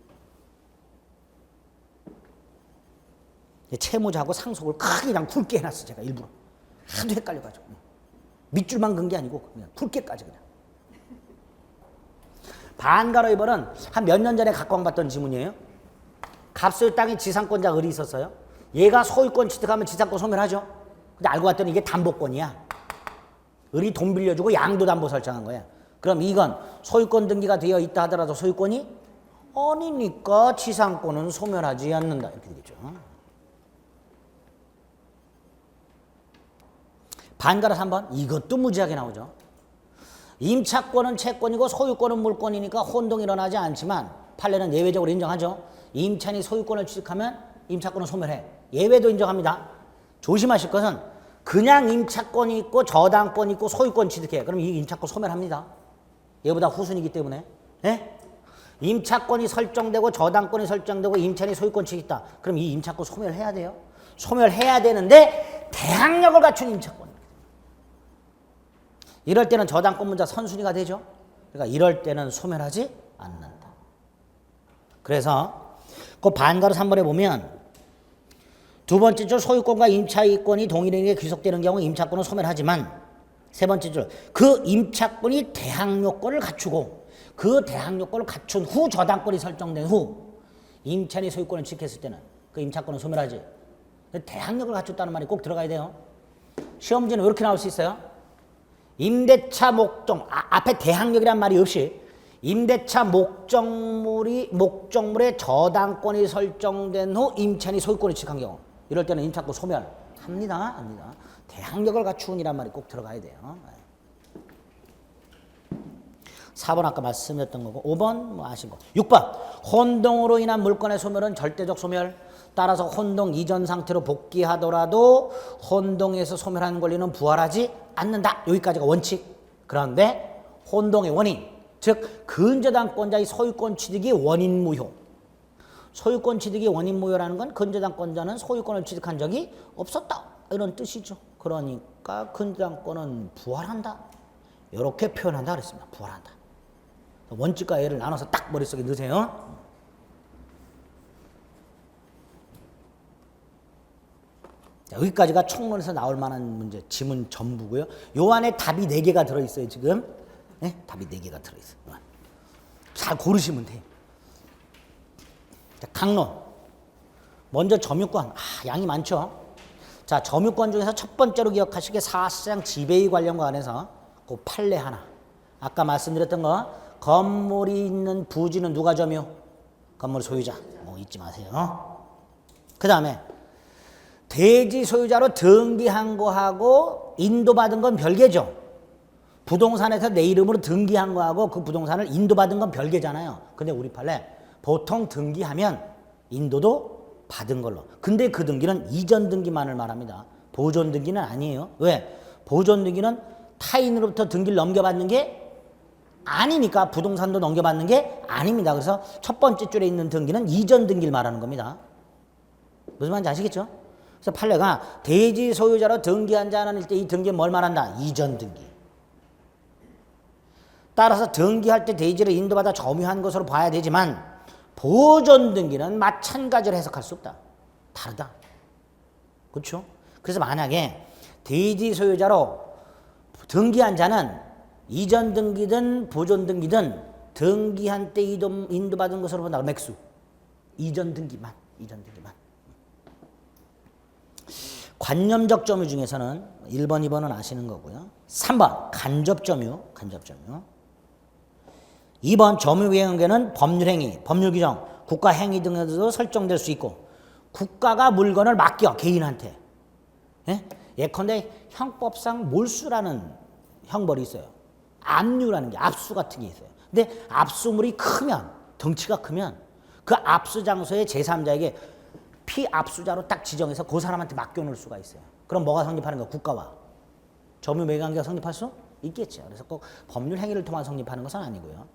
채무자하고 상속을 크게 그냥 굵게 해놨어. 제가 일부러 하도 헷갈려가지고 밑줄만 긋은 게 아니고 그냥 굵게까지 그냥. 반가로 2번은 한 몇 년 전에 각광받던 지문이에요. 갑소유 땅에 지상권자 을이 있었어요. 얘가 소유권 취득하면 지상권 소멸하죠. 근데 알고 봤더니 이게 담보권이야. 을이 돈 빌려주고 양도담보 설정한 거야. 그럼 이건 소유권 등기가 되어 있다 하더라도 소유권이 아니니까 지상권은 소멸하지 않는다. 이렇게 되겠죠. 반가로 3번. 이것도 무지하게 나오죠. 임차권은 채권이고 소유권은 물권이니까 혼동이 일어나지 않지만 판례는 예외적으로 인정하죠. 임차인이 소유권을 취득하면 임차권은 소멸해. 예외도 인정합니다. 조심하실 것은 그냥 임차권이 있고 저당권이 있고 소유권 취득해. 그럼 이 임차권 소멸합니다. 얘보다 후순이기 때문에. 네? 임차권이 설정되고 저당권이 설정되고 임차인이 소유권 취득했다. 그럼 이 임차권 소멸해야 돼요. 소멸해야 되는데 대항력을 갖춘 임차권. 이럴 때는 저당권 문자 선순위가 되죠. 그러니까 이럴 때는 소멸하지 않는다. 그래서 그 반가로 3번에 보면 두 번째 줄 소유권과 임차이권이 동일하게 귀속되는 경우 임차권은 소멸하지만 세 번째 줄 그 임차권이 대항력권을 갖추고 그 대항력권을 갖춘 후 저당권이 설정된 후 임차인이 소유권을 취득했을 때는 그 임차권은 소멸하지. 대항력을 갖췄다는 말이 꼭 들어가야 돼요. 시험지는 이렇게 나올 수 있어요. 임대차 목적 앞에 대항력이란 말이 없이 임대차 목적물의 저당권이 설정된 후 임차인이 소유권을 취득한 경우 이럴 때는 임차권 소멸합니다. 대항력을 갖추은이란 말이 꼭 들어가야 돼요. 4번 아까 말씀드렸던 거고 5번 뭐 아신 거. 6번 혼동으로 인한 물권의 소멸은 절대적 소멸. 따라서 혼동 이전 상태로 복귀하더라도 혼동에서 소멸하는 권리는 부활하지 않는다. 여기까지가 원칙. 그런데 혼동의 원인, 즉 근저당권자의 소유권 취득이 원인 무효. 소유권 취득이 원인 무효라는 건 근저당권자는 소유권을 취득한 적이 없었다. 이런 뜻이죠. 그러니까 근저당권은 부활한다. 이렇게 표현한다 그랬습니다. 부활한다. 원칙과 예를 나눠서 딱 머릿속에 넣으세요. 자, 여기까지가 총론에서 나올 만한 문제, 지문 전부고요. 요 안에 답이 4개가 들어있어요, 지금. 네? 답이 4개가 들어있어요. 잘 고르시면 돼요. 자, 강론. 먼저 점유권. 양이 많죠? 자, 점유권 중에서 첫 번째로 기억하시게 사실상 지배의 관련과 관해서 그 판례 하나. 아까 말씀드렸던 거, 건물이 있는 부지는 누가 점유? 건물 소유자. 뭐 잊지 마세요. 그 다음에 대지 소유자로 등기한 거하고 인도받은 건 별개죠. 부동산에서 내 이름으로 등기한 거하고 그 부동산을 인도받은 건 별개잖아요. 근데 우리 판례 보통 등기하면 인도도 받은 걸로. 근데 그 등기는 이전 등기만을 말합니다. 보존 등기는 아니에요. 왜? 보존 등기는 타인으로부터 등기를 넘겨받는 게 아니니까 부동산도 넘겨받는 게 아닙니다. 그래서 첫 번째 줄에 있는 등기는 이전 등기를 말하는 겁니다. 무슨 말인지 아시겠죠? 그래서 판례가 대지 소유자로 등기한 자는 때 이 등기는 뭘 말한다? 이전 등기. 따라서 등기할 때 대지를 인도받아 점유한 것으로 봐야 되지만 보존 등기는 마찬가지로 해석할 수 없다. 다르다. 그렇죠? 그래서 만약에 대지 소유자로 등기한 자는 이전 등기든 보존 등기든 등기한 때 인도받은 것으로 본다. 맥수. 이전 등기만. 관념적 점유 중에서는 1번, 2번은 아시는 거고요. 3번 간접점유. 2번 점유행위는 법률행위, 법률규정, 국가행위 등에서도 설정될 수 있고 국가가 물건을 맡겨 개인한테. 예컨대 형법상 몰수라는 형벌이 있어요. 압류라는 게 압수 같은 게 있어요. 근데 압수물이 크면 덩치가 크면 그 압수 장소에 제3자에게 피압수자로 딱 지정해서 그 사람한테 맡겨놓을 수가 있어요. 그럼 뭐가 성립하는 거야? 국가와 점유매개관계가 성립할 수 있겠죠. 그래서 꼭 법률 행위를 통한 성립하는 것은 아니고요.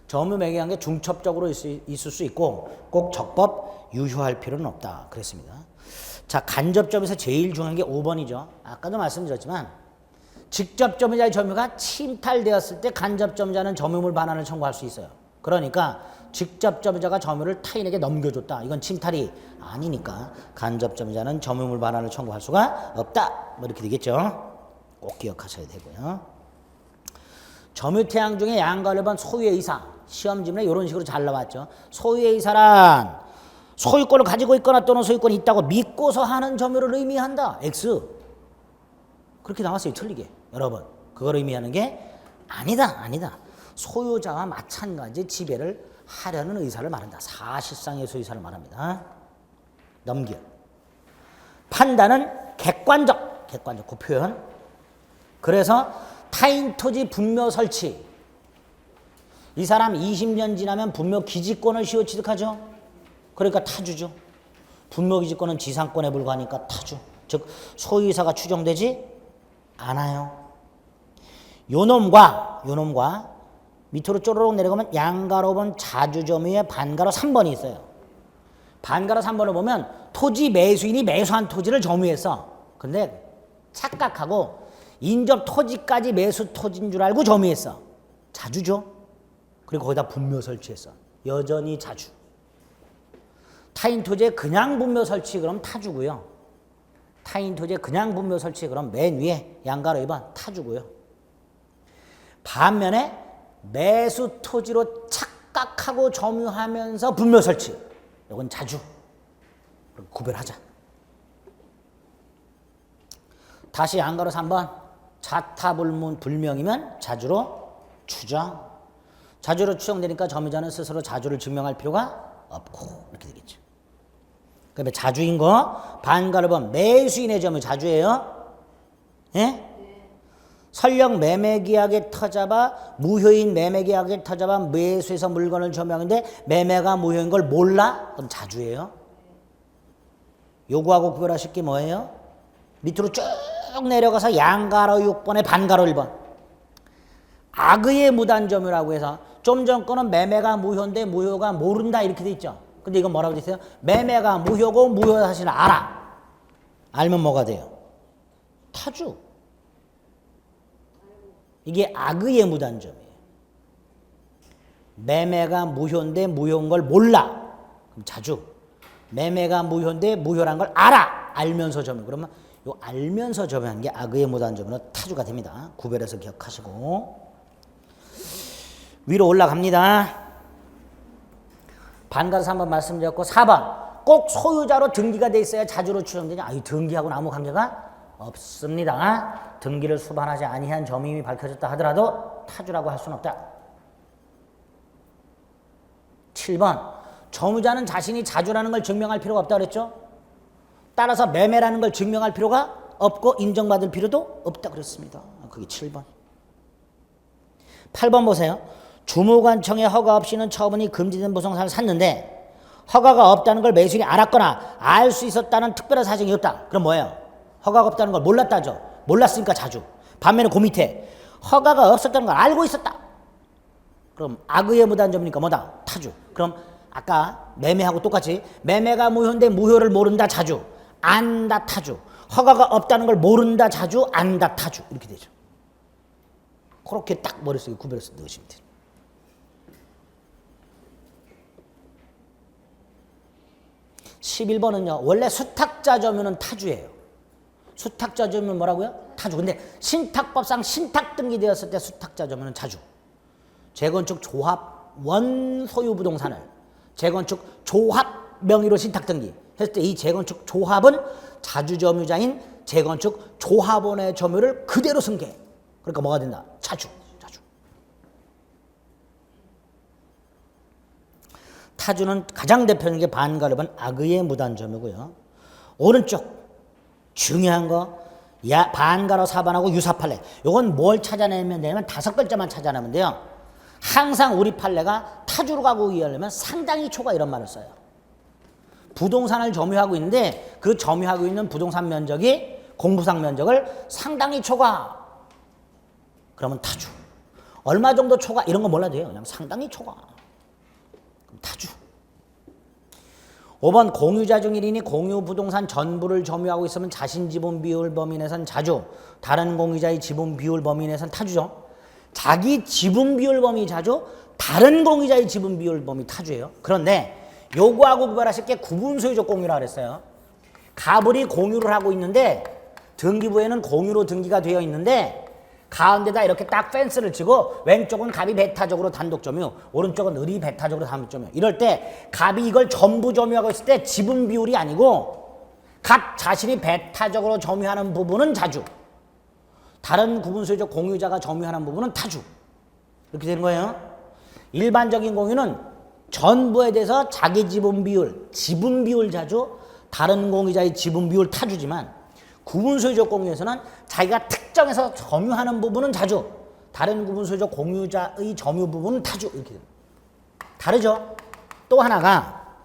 점유매개관계 중첩적으로 있을 수 있고 꼭 적법 유효할 필요는 없다. 그랬습니다. 자, 간접점에서 제일 중요한 게 5번이죠. 아까도 말씀드렸지만 직접 점유자의 점유가 침탈되었을 때 간접 점유자는 점유물 반환을 청구할 수 있어요. 그러니까 직접 점유자가 점유를 타인에게 넘겨줬다. 이건 침탈이 아니니까 간접 점유자는 점유물 반환을 청구할 수가 없다. 뭐 이렇게 되겠죠. 꼭 기억하셔야 되고요. 점유태양 중에 양가를 본 소유의 이사. 시험지문에 이런 식으로 잘 나왔죠. 소유의 이사란 소유권을 가지고 있거나 또는 소유권이 있다고 믿고서 하는 점유를 의미한다. X. 그렇게 나왔어요. 틀리게. 여러분. 그걸 의미하는 게 아니다. 소유자와 마찬가지 지배를 하려는 의사를 말한다. 사실상의 소유사를 말합니다. 넘겨. 판단은 객관적 그 표현. 그래서 타인 토지 분묘 설치. 이 사람 20년 지나면 분묘 기지권을 시효 취득하죠. 그러니까 타주죠. 분묘 기지권은 지상권에 불과하니까 타주. 즉 소유이사가 추정되지 않아요. 요놈과 밑으로 쪼르륵 내려가면 양가로 본 자주점유의 반가로 3번이 있어요. 반가로 3번을 보면 토지 매수인이 매수한 토지를 점유했어. 근데 착각하고 인접 토지까지 매수 토지인 줄 알고 점유했어. 자주죠. 그리고 거기다 분묘 설치했어. 여전히 자주. 타인 토지에 그냥 분묘 설치 그럼 타주고요. 타인 토지에 그냥 분묘 설치 그럼 맨 위에 양가로 2번 타주고요. 반면에 매수 토지로 착각하고 점유하면서 분묘 설치. 이건 자주. 구별하자. 다시 양가로 3번. 자타불명이면 자주로 추정. 자주로 추정되니까 점유자는 스스로 자주를 증명할 필요가 없고 이렇게 되겠죠. 그러면 자주인 거 반가로 보면 매수인의 점유 자주예요. 예? 설령 매매계약에 터잡아 무효인 매매계약에 터잡아 매수해서 물건을 점유하는데 매매가 무효인 걸 몰라? 그럼 자주예요. 요구하고 구별하실 게 뭐예요? 밑으로 쭉 내려가서 양가로 6번에 반가로 1번. 악의의 무단점유라고 해서 좀 전 거는 매매가 무효인데 무효가 모른다 이렇게 돼 있죠. 근데 이건 뭐라고 돼 있어요? 매매가 무효고 무효 사실을 알아. 알면 뭐가 돼요? 타주. 이게 악의의 무단점이에요. 매매가 무효인데 무효인 걸 몰라. 그럼 자주. 매매가 무효인데 무효란 걸 알아. 알면서 점유. 그러면 요 알면서 점유하는 게 악의의 무단점으로 타주가 됩니다. 구별해서 기억하시고. 위로 올라갑니다. 반가서 한번 말씀드렸고 4번. 꼭 소유자로 등기가 돼 있어야 자주로 추정되냐? 아유, 등기하고는 아무 관계가 없습니다. 등기를 수반하지 아니한 점임이 밝혀졌다 하더라도 타주라고 할 수는 없다. 7번. 점유자는 자신이 자주라는 걸 증명할 필요가 없다 그랬죠? 따라서 매매라는 걸 증명할 필요가 없고 인정받을 필요도 없다 그랬습니다. 그게 7번. 8번 보세요. 주무관청의 허가 없이는 처분이 금지된 부동산을 샀는데 허가가 없다는 걸 매수인이 알았거나 알 수 있었다는 특별한 사정이 없다. 그럼 뭐예요? 허가가 없다는 걸 몰랐다죠. 몰랐으니까 자주. 반면에 그 밑에 허가가 없었다는 걸 알고 있었다. 그럼 악의의 무단점이니까 뭐다? 타주. 그럼 아까 매매하고 똑같이 매매가 무효인데 무효를 모른다 자주. 안다 타주. 허가가 없다는 걸 모른다 자주. 안다 타주. 이렇게 되죠. 그렇게 딱 머릿속에 구별해서 넣으시면 돼요. 11번은요. 원래 수탁자 점유는 타주예요. 수탁자조면 뭐라고요? 타주. 근데 신탁법상 신탁 등기되었을 때 수탁자조면 자주. 재건축 조합 원소유 부동산을 재건축 조합 명의로 신탁 등기 했을 때 이 재건축 조합은 자주점유자인 재건축 조합원의 점유를 그대로 승계. 그러니까 뭐가 된다? 자주. 타주는 가장 대표적인 게 반가르반 악의의 무단점유고요. 오른쪽 중요한 거 반가로 사반하고 유사 판례. 이건 뭘 찾아내면 되냐면 5글자만 찾아내면 돼요. 항상 우리 판례가 타주로 가고 이해하려면 상당히 초과 이런 말을 써요. 부동산을 점유하고 있는데 그 점유하고 있는 부동산 면적이 공부상 면적을 상당히 초과. 그러면 타주. 얼마 정도 초과 이런 거 몰라도 돼요. 그냥 상당히 초과. 타주. 5번 공유자 중 1인이 공유 부동산 전부를 점유하고 있으면 자신 지분 비율 범위 내선 자주, 다른 공유자의 지분 비율 범위 내선 타주죠. 자기 지분 비율 범위 자주, 다른 공유자의 지분 비율 범위 타주예요. 그런데 요거하고 구별하실 게 구분 소유적 공유라 그랬어요. 가불이 공유를 하고 있는데 등기부에는 공유로 등기가 되어 있는데 가운데다 이렇게 딱 펜스를 치고 왼쪽은 갑이 배타적으로 단독 점유, 오른쪽은 을이 배타적으로 단독 점유. 이럴 때 갑이 이걸 전부 점유하고 있을 때 지분 비율이 아니고 갑 자신이 배타적으로 점유하는 부분은 자주, 다른 구분소유적 공유자가 점유하는 부분은 타주. 이렇게 되는 거예요. 일반적인 공유는 전부에 대해서 자기 지분 비율 자주, 다른 공유자의 지분 비율 타주지만 구분소유적 공유에서는 자기가 특정해서 점유하는 부분은 자주, 다른 구분소유적 공유자의 점유 부분은 타주. 이렇게 됩니다. 다르죠? 또 하나가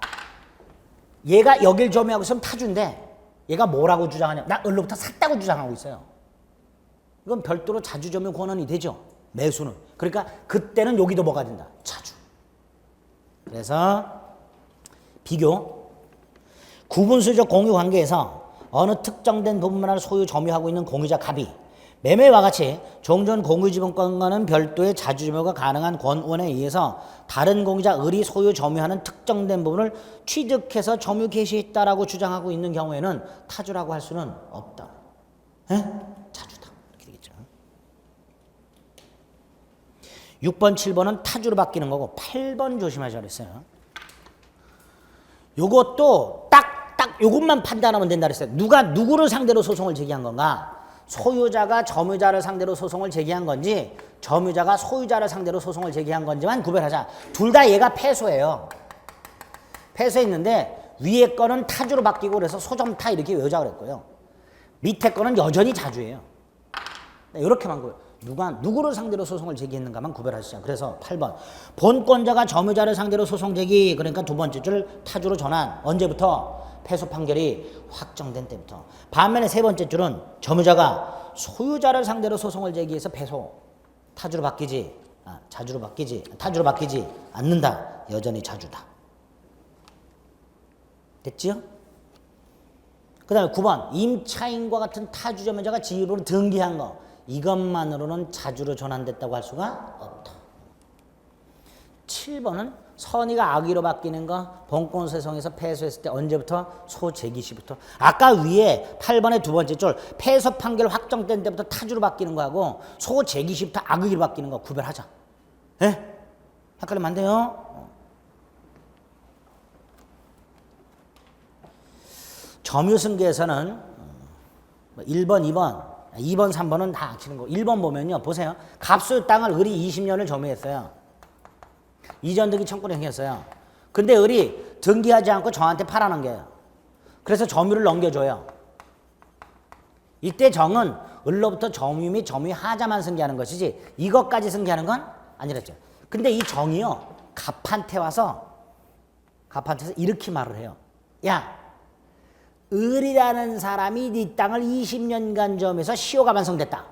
얘가 여길 점유하고 있으면 타주인데 얘가 뭐라고 주장하냐? 나 을로부터 샀다고 주장하고 있어요. 이건 별도로 자주 점유 권한이 되죠. 매수는. 그러니까 그때는 여기도 뭐가 된다? 자주. 그래서 비교. 구분소유적 공유 관계에서 어느 특정된 부분만을 소유 점유하고 있는 공유자 갑이 매매와 같이 종전 공유지분권과는 별도의 자주점유가 가능한 권원에 의해서 다른 공유자 을이 소유 점유하는 특정된 부분을 취득해서 점유 개시했다라고 주장하고 있는 경우에는 타주라고 할 수는 없다. 에? 자주다. 이렇게 되겠죠. 6번, 7번은 타주로 바뀌는 거고 8번 조심하자 그랬어요. 요것도 딱 요것만 판단하면 된다 그랬어요. 누가 누구를 상대로 소송을 제기한 건가? 소유자가 점유자를 상대로 소송을 제기한 건지 점유자가 소유자를 상대로 소송을 제기한 건지만 구별하자. 둘 다 얘가 패소예요. 패소했는데 위에 거는 타주로 바뀌고 그래서 소점타 이렇게 외우자 그랬고요. 밑에 거는 여전히 자주예요. 이렇게만 구별. 누가 누구를 상대로 소송을 제기했는가만 구별하시죠. 그래서 8번 본권자가 점유자를 상대로 소송 제기, 그러니까 두 번째 줄 타주로 전환. 언제부터? 패소 판결이 확정된 때부터. 반면에 세 번째 줄은 점유자가 소유자를 상대로 소송을 제기해서 패소, 타주로 바뀌지 않는다. 여전히 자주다. 됐지요? 그 다음에 9번 임차인과 같은 타주 점유자가 지위로 등기한 거, 이것만으로는 자주로 전환됐다고 할 수가 없다. 7번은 선의가 악의로 바뀌는 거, 본권소송에서 패소했을 때 언제부터? 소재기 시부터. 아까 위에 8번의 두 번째 줄 패소 판결 확정된 때부터 타주로 바뀌는 거하고 소재기 시부터 악의로 바뀌는 거 구별하자. 예? 헷갈리면 안 돼요. 점유승계에서는 1번, 2번, 3번은 다 치는 거. 1번 보면요. 보세요. 갑수 땅을 을이 20년을 점유했어요. 이전 등기 청구를 행했어요. 근데 을이 등기하지 않고 저한테 팔아넘겨요. 그래서 점유를 넘겨줘요. 이때 정은 을로부터 점유 및 점유 하자만 승계하는 것이지 이것까지 승계하는 건 아니랬죠. 근데 이 정이요. 갑한테 와서 이렇게 말을 해요. 야, 을이라는 사람이 네 땅을 20년간 점유해서 시효가 완성됐다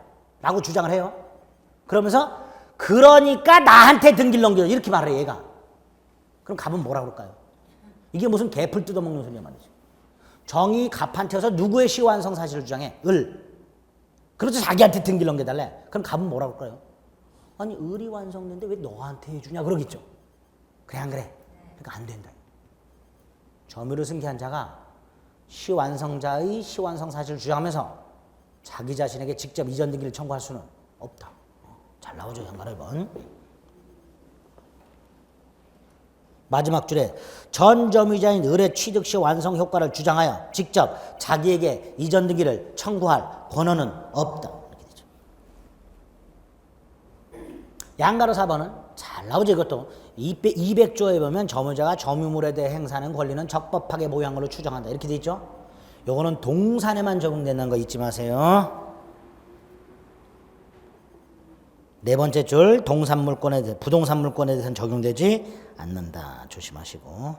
라고 주장을 해요. 그러면서 그러니까 나한테 등기를 넘겨줘 이렇게 말을 해 얘가. 그럼 갑은 뭐라 그럴까요? 이게 무슨 개풀 뜯어먹는 소리야 말이지. 정이 갑한테 와서 누구의 시효 완성 사실을 주장해? 을. 그래서 자기한테 등기를 넘겨달래. 그럼 갑은 뭐라 그럴까요? 아니 을이 완성됐는데 왜 너한테 해주냐 그러겠죠. 그래 안 그래? 그러니까 안 된다. 점유를 승계한 자가 시완성자의 시완성 사실을 주장하면서 자기 자신에게 직접 이전 등기를 청구할 수는 없다. 잘 나오죠, 양가로 1번. 마지막 줄에 전 점유자인 을의 취득 시 완성 효과를 주장하여 직접 자기에게 이전 등기를 청구할 권한은 없다. 이렇게 되죠. 양가로 4번은 잘 나오죠. 이것도 200조에 보면 점유자가 점유물에 대해 행사하는 권리는 적법하게 보유한 걸로 추정한다. 이렇게 돼 있죠. 요거는 동산에만 적용된다는 거 잊지 마세요. 네 번째 줄 동산물권에 대해 부동산물권에 대해서는 적용되지 않는다. 조심하시고.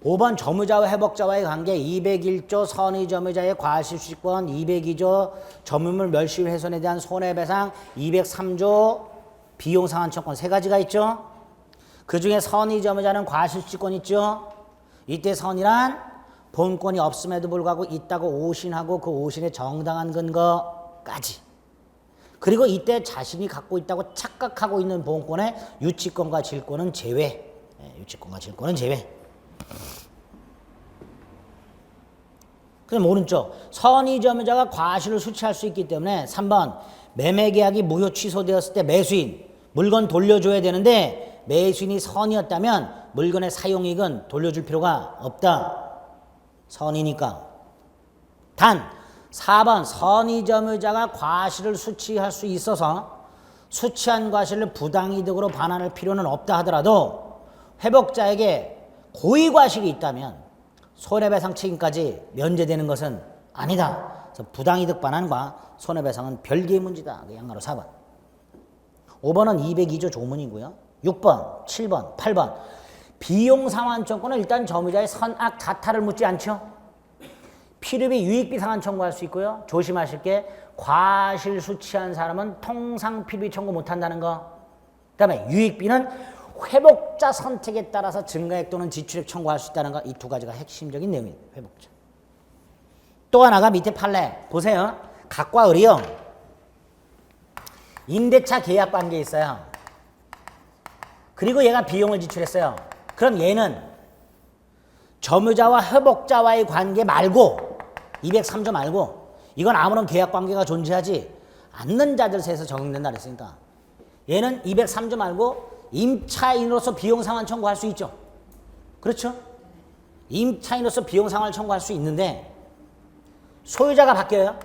5번 점유자와 회복자와의 관계 201조 선의점유자의 과실수익권 202조 점유물 멸실 훼손에 대한 손해배상 203조 비용상환청권 세 가지가 있죠. 그중에 선의점유자는 과실수익권 있죠. 이때 선이란 본권이 없음에도 불구하고 있다고 오신하고 그 오신의 정당한 근거까지 그리고 이때 자신이 갖고 있다고 착각하고 있는 보험권의 유치권과 질권은 제외. 유치권과 질권은 제외. 그럼 오른쪽 선의점유자가 과실을 수취할 수 있기 때문에 3번 매매계약이 무효 취소되었을 때 매수인 물건 돌려줘야 되는데 매수인이 선이었다면 물건의 사용이익은 돌려줄 필요가 없다. 선이니까. 단 4번 선의점유자가 과실을 수취할 수 있어서 수취한 과실을 부당이득으로 반환할 필요는 없다 하더라도 회복자에게 고의과실이 있다면 손해배상 책임까지 면제되는 것은 아니다. 그래서 부당이득 반환과 손해배상은 별개의 문제다. 양가로 4번. 5번은 202조 조문이고요. 6번, 7번, 8번. 비용상환청구는 일단 점유자의 선악 자타를 묻지 않죠. 필요비 유익비 상환 청구할 수 있고요. 조심하실 게 과실 수취한 사람은 통상 필요비 청구 못한다는 거. 그 다음에 유익비는 회복자 선택에 따라서 증가액 또는 지출액 청구할 수 있다는 거. 이 두 가지가 핵심적인 내용입니다. 회복자. 또 하나가 밑에 판례 보세요. 각과 을이요. 임대차 계약 관계에 있어요. 그리고 얘가 비용을 지출했어요. 그럼 얘는 점유자와 회복자와의 관계 말고 203조 말고 이건 아무런 계약 관계가 존재하지 않는 자들세에서 적용된다 그랬으니까 얘는 203조 말고 임차인으로서 비용상환 청구할 수 있죠. 그렇죠? 임차인으로서 비용상환을 청구할 수 있는데 소유자가 바뀌어요.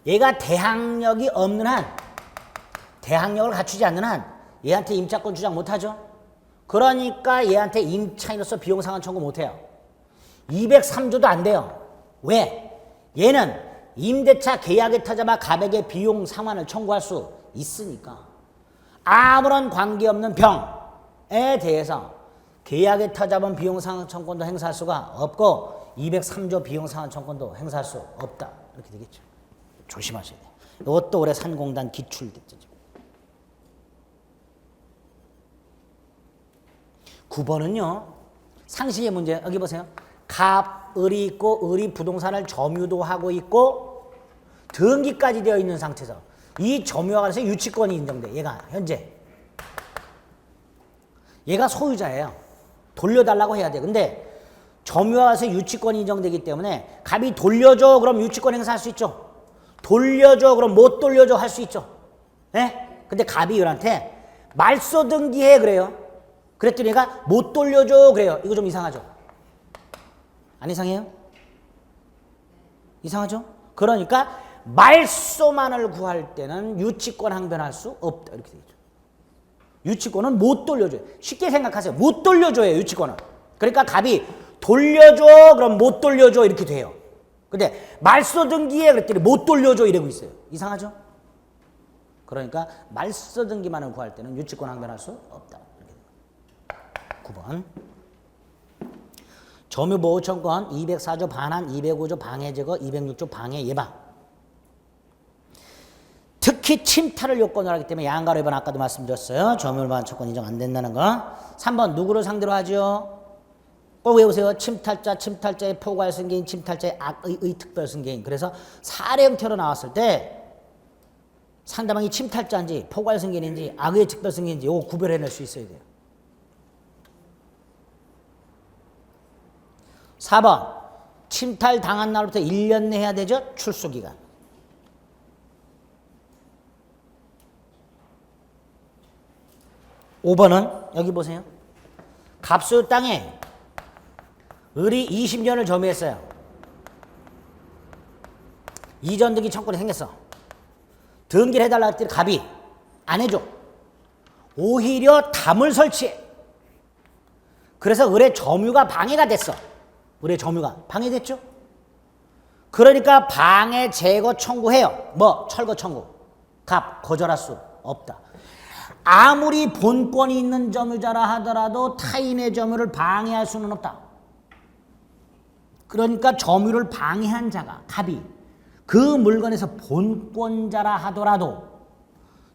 얘가 대항력이 없는 한 대항력을 갖추지 않는 한 얘한테 임차권 주장 못하죠. 그러니까 얘한테 임차인으로서 비용상환 청구 못해요. 203조도 안 돼요. 왜? 얘는 임대차 계약에 타자마 가백의 비용 상환을 청구할 수 있으니까 아무런 관계없는 병에 대해서 계약에 타자본 비용 상환 청구권도 행사할 수가 없고 203조 비용 상환 청구권도 행사할 수 없다. 이렇게 되겠죠. 조심하셔야 돼요. 이것도 올해 산공단 기출됐죠. 9번은요. 상식의 문제. 여기 보세요. 갑, 을이 있고 을이 부동산을 점유도 하고 있고 등기까지 되어 있는 상태에서 이 점유와 관해서 유치권이 인정돼. 얘가 현재. 얘가 소유자예요. 돌려달라고 해야 돼. 근데 점유와 관해서 유치권이 인정되기 때문에 갑이 돌려줘. 그럼 유치권 행사할 수 있죠. 돌려줘. 그럼 못 돌려줘 할 수 있죠. 네? 근데 갑이 을한테 말소 등기해 그래요. 그랬더니 얘가 못 돌려줘 그래요. 이거 좀 이상하죠? 안 이상해요? 이상하죠? 그러니까 말소만을 구할 때는 유치권 항변할 수 없다. 이렇게 되죠. 유치권은 못 돌려줘요. 쉽게 생각하세요. 못 돌려줘요. 유치권은. 그러니까 갑이 돌려줘 그럼 못 돌려줘 이렇게 돼요. 근데 말소 등기해 그랬더니 못 돌려줘 이러고 있어요. 이상하죠? 그러니까 말소 등기만을 구할 때는 유치권 항변할 수 없다. 9번. 점유보호청권 204조 반환, 205조 방해제거, 206조 방해 예방. 특히 침탈을 요건으로 하기 때문에 양가로 위반 아까도 말씀드렸어요. 점유보호청권 인정 안 된다는 거. 3번 누구를 상대로 하죠? 꼭 외우세요. 침탈자의 포괄 승계인, 침탈자의 악의 특별 승계인. 그래서 사례 형태로 나왔을 때 상대방이 침탈자인지 포괄 승계인인지 악의 특별 승계인지 이거 구별해낼 수 있어야 돼요. 4번 침탈 당한 날부터 1년 내 해야 되죠? 출소기간. (5번은) 여기 보세요. 갑수 땅에 을이 20년을 점유했어요. 이전 등기 청구권이 생겼어. 등기를 해달라 했더니 갑이 안 해줘. 오히려 담을 설치해. 그래서 을의 점유가 방해가 됐어. 을의 점유가 방해됐죠. 그러니까 방해 제거 청구해요. 뭐? 철거 청구. 갑 거절할 수 없다. 아무리 본권이 있는 점유자라 하더라도 타인의 점유를 방해할 수는 없다. 그러니까 점유를 방해한 자가 갑이 그 물건에서 본권자라 하더라도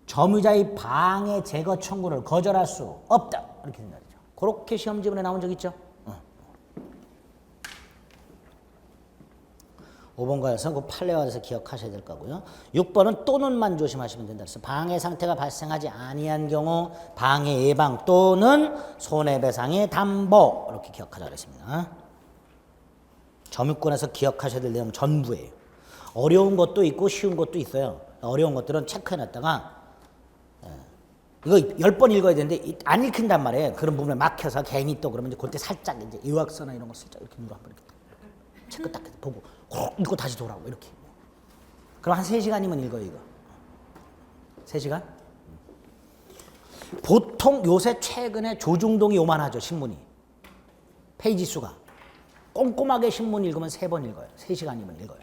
점유자의 방해 제거 청구를 거절할 수 없다. 이렇게 된다. 그렇게 시험 지문에 나온 적 있죠? 5번과 해서 그 판례와 돼서 기억하셔야 될 거고요. 6번은 또는만 조심하시면 된다. 그래서 방해 상태가 발생하지 아니한 경우 방해 예방 또는 손해배상의 담보 이렇게 기억하자 그랬습니다. 점유권에서 기억하셔야 될 내용 전부예요. 어려운 것도 있고 쉬운 것도 있어요. 어려운 것들은 체크해놨다가 이거 10번 읽어야 되는데 안 읽힌단 말이에요. 그런 부분에 막혀서 괜히 또 그러면 이제 그때 살짝 이제 요약서나 이런 거 살짝 이렇게 물어 한번 이렇게 체크 딱 보고 읽고 다시 돌아오고 이렇게. 그럼 한 3시간이면 읽어요 이거. 3시간? 보통 요새 최근에 조중동이 요만하죠 신문이. 페이지 수가. 꼼꼼하게 신문 읽으면 3번 읽어요. 3시간이면 읽어요.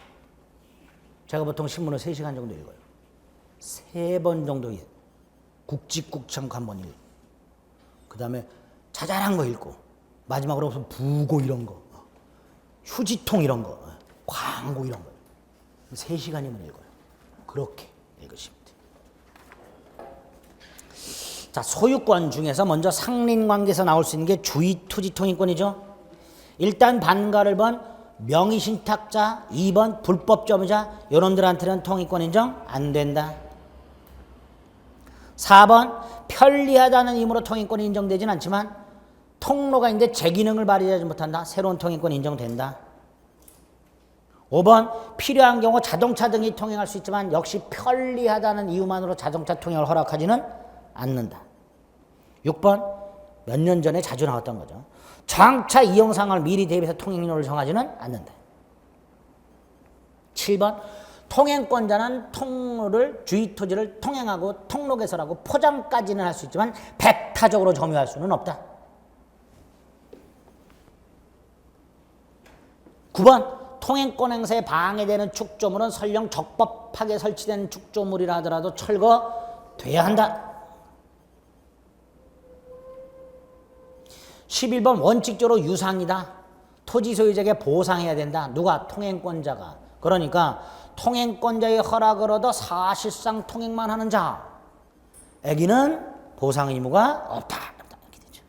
제가 보통 신문을 3시간 정도 읽어요. 3번 정도 굵직굵직한 한 번 읽고 그 다음에 자잘한 거 읽고 마지막으로 무슨 부고 이런 거 휴지통 이런 거 광고 이런 거 3시간이면 읽어요. 그렇게 읽으시면 돼요. 자, 소유권 중에서 먼저 상린관계에서 나올 수 있는 게 주의투지통행권이죠. 일단 반가를 번 명의신탁자, 2번 불법점유자 이런들한테는 통행권 인정 안 된다. 4번 편리하다는 이유로 통행권이 인정되진 않지만 통로가 있는데 제 기능을 발휘하지 못한다. 새로운 통행권이 인정된다. 5번 필요한 경우 자동차 등이 통행할 수 있지만 역시 편리하다는 이유만으로 자동차 통행을 허락하지는 않는다. 6번 몇 년 전에 자주 나왔던 거죠. 장차 이용 상황을 미리 대비해서 통행료를 정하지는 않는다. 7번 통행권자는 통로를 주의토지를 통행하고 통로 개설하고 포장까지는 할 수 있지만 배타적으로 점유할 수는 없다. 9번 통행권 행사에 방해되는 축조물은 설령 적법하게 설치된 축조물이라 하더라도 철거돼야 한다. 11번 원칙적으로 유상이다. 토지 소유자에게 보상해야 된다. 누가? 통행권자가. 그러니까 통행권자의 허락을 얻어 사실상 통행만 하는 자에게는 보상 의무가 없다. 이렇게 되죠.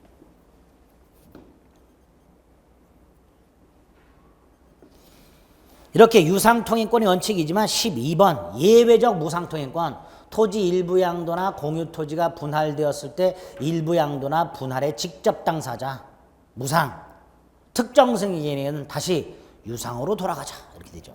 이렇게 유상통행권이 원칙이지만 12번 예외적 무상통행권 토지 일부 양도나 공유 토지가 분할되었을 때 일부 양도나 분할의 직접 당사자 무상 특정 승인에는 다시 유상으로 돌아가자 이렇게 되죠.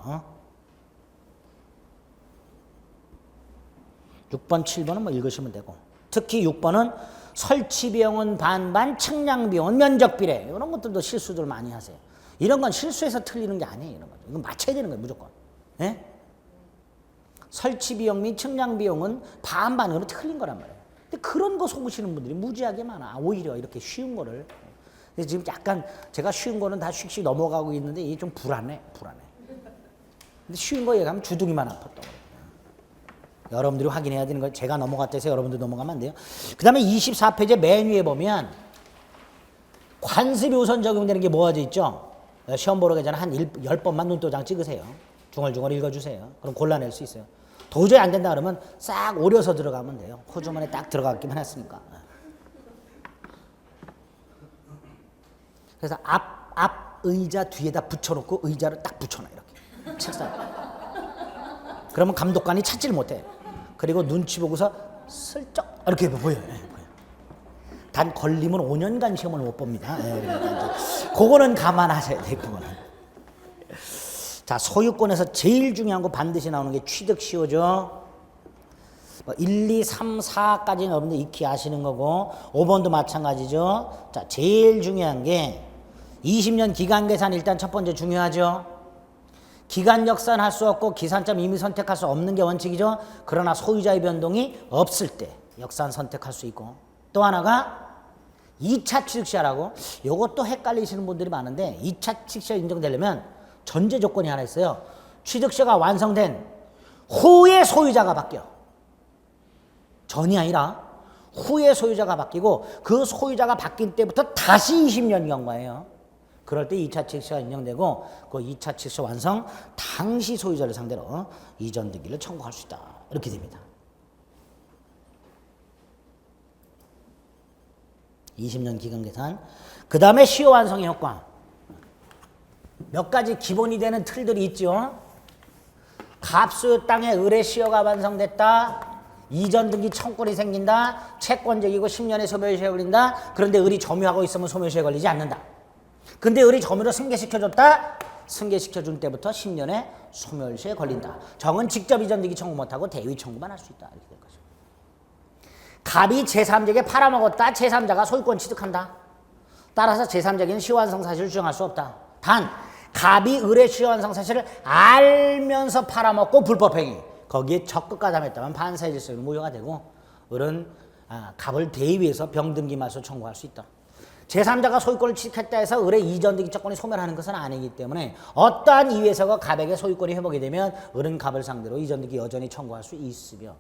6번, 7번은 뭐 읽으시면 되고 특히 6번은 설치 비용은 반반, 측량 비용은 면적 비례 이런 것들도 실수들 많이 하세요. 이런 건 실수해서 틀리는 게 아니에요. 이런 거. 이건 맞춰야 되는 거예요 무조건. 예? 설치 비용 및 측량 비용은 반반으로 틀린 거란 말이에요. 근데 그런 거 속으시는 분들이 무지하게 많아. 오히려 이렇게 쉬운 거를. 근데 지금 약간 제가 쉬운 거는 다 씩씩 넘어가고 있는데 이게 좀 불안해. 근데 쉬운 거 얘기하면 주둥이만 아팠다고 그래요. 여러분들이 확인해야 되는 거 제가 넘어갔다 해서 여러분들 넘어가면 안 돼요. 그 다음에 24페이지 맨 위에 보면 관습이 우선 적용되는 게 뭐가 있죠? 시험 보러 가기 전에 한 10번만 눈도장 찍으세요. 중얼중얼 읽어주세요. 그럼 골라낼 수 있어요. 도저히 안 된다 그러면 싹 오려서 들어가면 돼요. 호주머니에 딱 들어가기만 했으니까. 그래서 앞 의자 뒤에다 붙여놓고 의자를 딱 붙여놔 이렇게 책상에. 그러면 감독관이 찾지를 못해. 그리고 눈치 보고서 슬쩍 이렇게 보여요. 단 걸리면 5년간 시험을 못 봅니다. 그러니까 그거는 감안하셔야 돼요. 그거는. 자, 소유권에서 제일 중요한 거 반드시 나오는 게 취득시효죠. 1, 2, 3, 4까지는 여러분들 익히 아시는 거고 5번도 마찬가지죠. 자, 제일 중요한 게 20년 기간계산 일단 첫 번째 중요하죠. 기간 역산할 수 없고 기산점 이미 선택할 수 없는 게 원칙이죠. 그러나 소유자의 변동이 없을 때 역산 선택할 수 있고 또 하나가 2차 취득시효라고 이것도 헷갈리시는 분들이 많은데 2차 취득시효 인정되려면 전제 조건이 하나 있어요. 취득시효가 완성된 후에 소유자가 바뀌어. 전이 아니라 후에 소유자가 바뀌고 그 소유자가 바뀐 때부터 다시 20년 경과예요. 그럴 때 2차 취득시효가 인정되고 그 2차 취득시효 완성 당시 소유자를 상대로 이전 등기를 청구할 수 있다. 이렇게 됩니다. 20년 기간 계산. 그 다음에 시효 완성의 효과. 몇 가지 기본이 되는 틀들이 있죠. 갑소유 땅에 의뢰 시효가 완성됐다. 이전 등기 청구권이 생긴다. 채권적이고 10년의 소멸시효에 걸린다. 그런데 을이 점유하고 있으면 소멸시효에 걸리지 않는다. 근데 을이 점유로 승계시켜줬다. 승계시켜준 때부터 10년의 소멸시효에 걸린다. 정은 직접 이전 등기 청구 못하고 대위 청구만 할 수 있다. 이렇게 될 거죠. 갑이 제3자에게 팔아먹었다. 제3자가 소유권 취득한다. 따라서 제3자에게는 시효완성 사실을 주장할 수 없다. 단 갑이 의뢰 시효완성 사실을 알면서 팔아먹고 불법행위 거기에 적극 가담했다면 반사의 질서는 무효가 되고 을은 갑을 대위해서 병등기말소 청구할 수 있다. 제3자가 소유권을 취득했다 해서 을의 이전등기 채권이 소멸하는 것은 아니기 때문에 어떠한 이유에서가 갑에게 소유권이 회복이 되면 을은 갑을 상대로 이전등기 여전히 청구할 수 있으며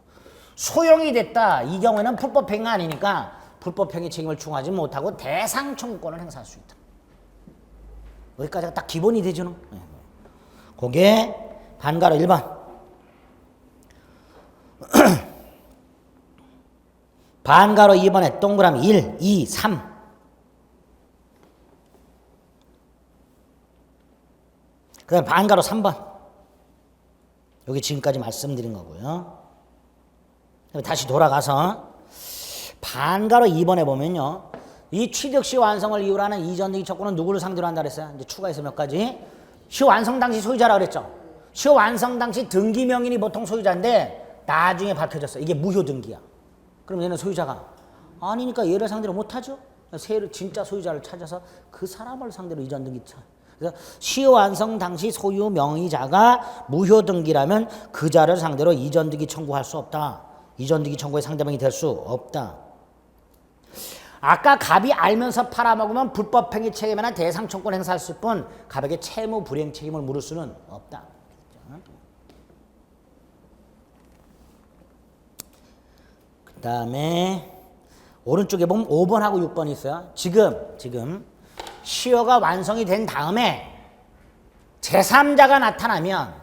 소용이 됐다. 이 경우에는 불법행위가 아니니까 불법행위 책임을 충하지 못하고 대상 청구권을 행사할 수 있다. 여기까지가 딱 기본이 되죠. 그게 반가로 1번. 반가로 2번에 동그라미 1, 2, 3. 그 다음에 반가로 3번. 여기 지금까지 말씀드린 거고요. 다시 돌아가서 반가로 2번에 보면요. 이 취득시 완성을 이유로 하는 이전등기 청구는 누구를 상대로 한다 그랬어요? 이제 추가해서 몇 가지. 시 완성 당시 소유자라 그랬죠. 시 완성 당시 등기 명인이 보통 소유자인데 나중에 밝혀졌어. 이게 무효 등기야. 그럼 얘는 소유자가 아니니까 얘를 상대로 못하죠. 진짜 소유자를 찾아서 그 사람을 상대로 이전 등기 쳐. 그래서 시 완성 당시 소유 명의자가 무효 등기라면 그 자를 상대로 이전 등기 청구할 수 없다. 이전 등기 청구의 상대방이 될 수 없다. 아까 갑이 알면서 팔아먹으면 불법행위 책임이나 대상청구권 행사할 수 있을 뿐 갑에게 채무 불이행 책임을 물을 수는 없다. 그 다음에 오른쪽에 보면 5번하고 6번이 있어요. 지금 시효가 완성이 된 다음에 제3자가 나타나면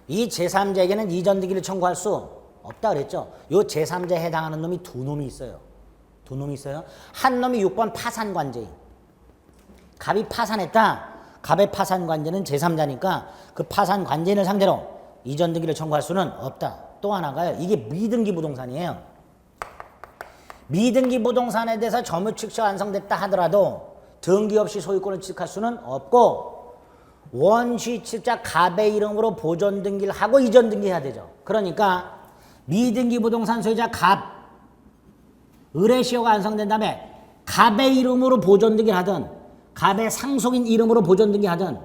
이 제3자에게는 이전등기를 청구할 수 없다 그랬죠. 이 제3자에 해당하는 놈이 두 놈이 있어요. 한 놈이 6번 파산관제인. 갑이 파산했다. 갑의 파산관제는 제3자니까 그 파산관제인을 상대로 이전등기를 청구할 수는 없다. 또 하나가요. 이게 미등기 부동산이에요. 미등기 부동산에 대해서 점유취득시효가 완성됐다 하더라도 등기 없이 소유권을 취득할 수는 없고 원시취득자 갑의 이름으로 보존등기를 하고 이전등기해야 되죠. 그러니까 미등기 부동산 소유자 갑 의뢰시효가 완성된 다음에 갑의 이름으로 보존등기를 하든 갑의 상속인 이름으로 보존등기 하든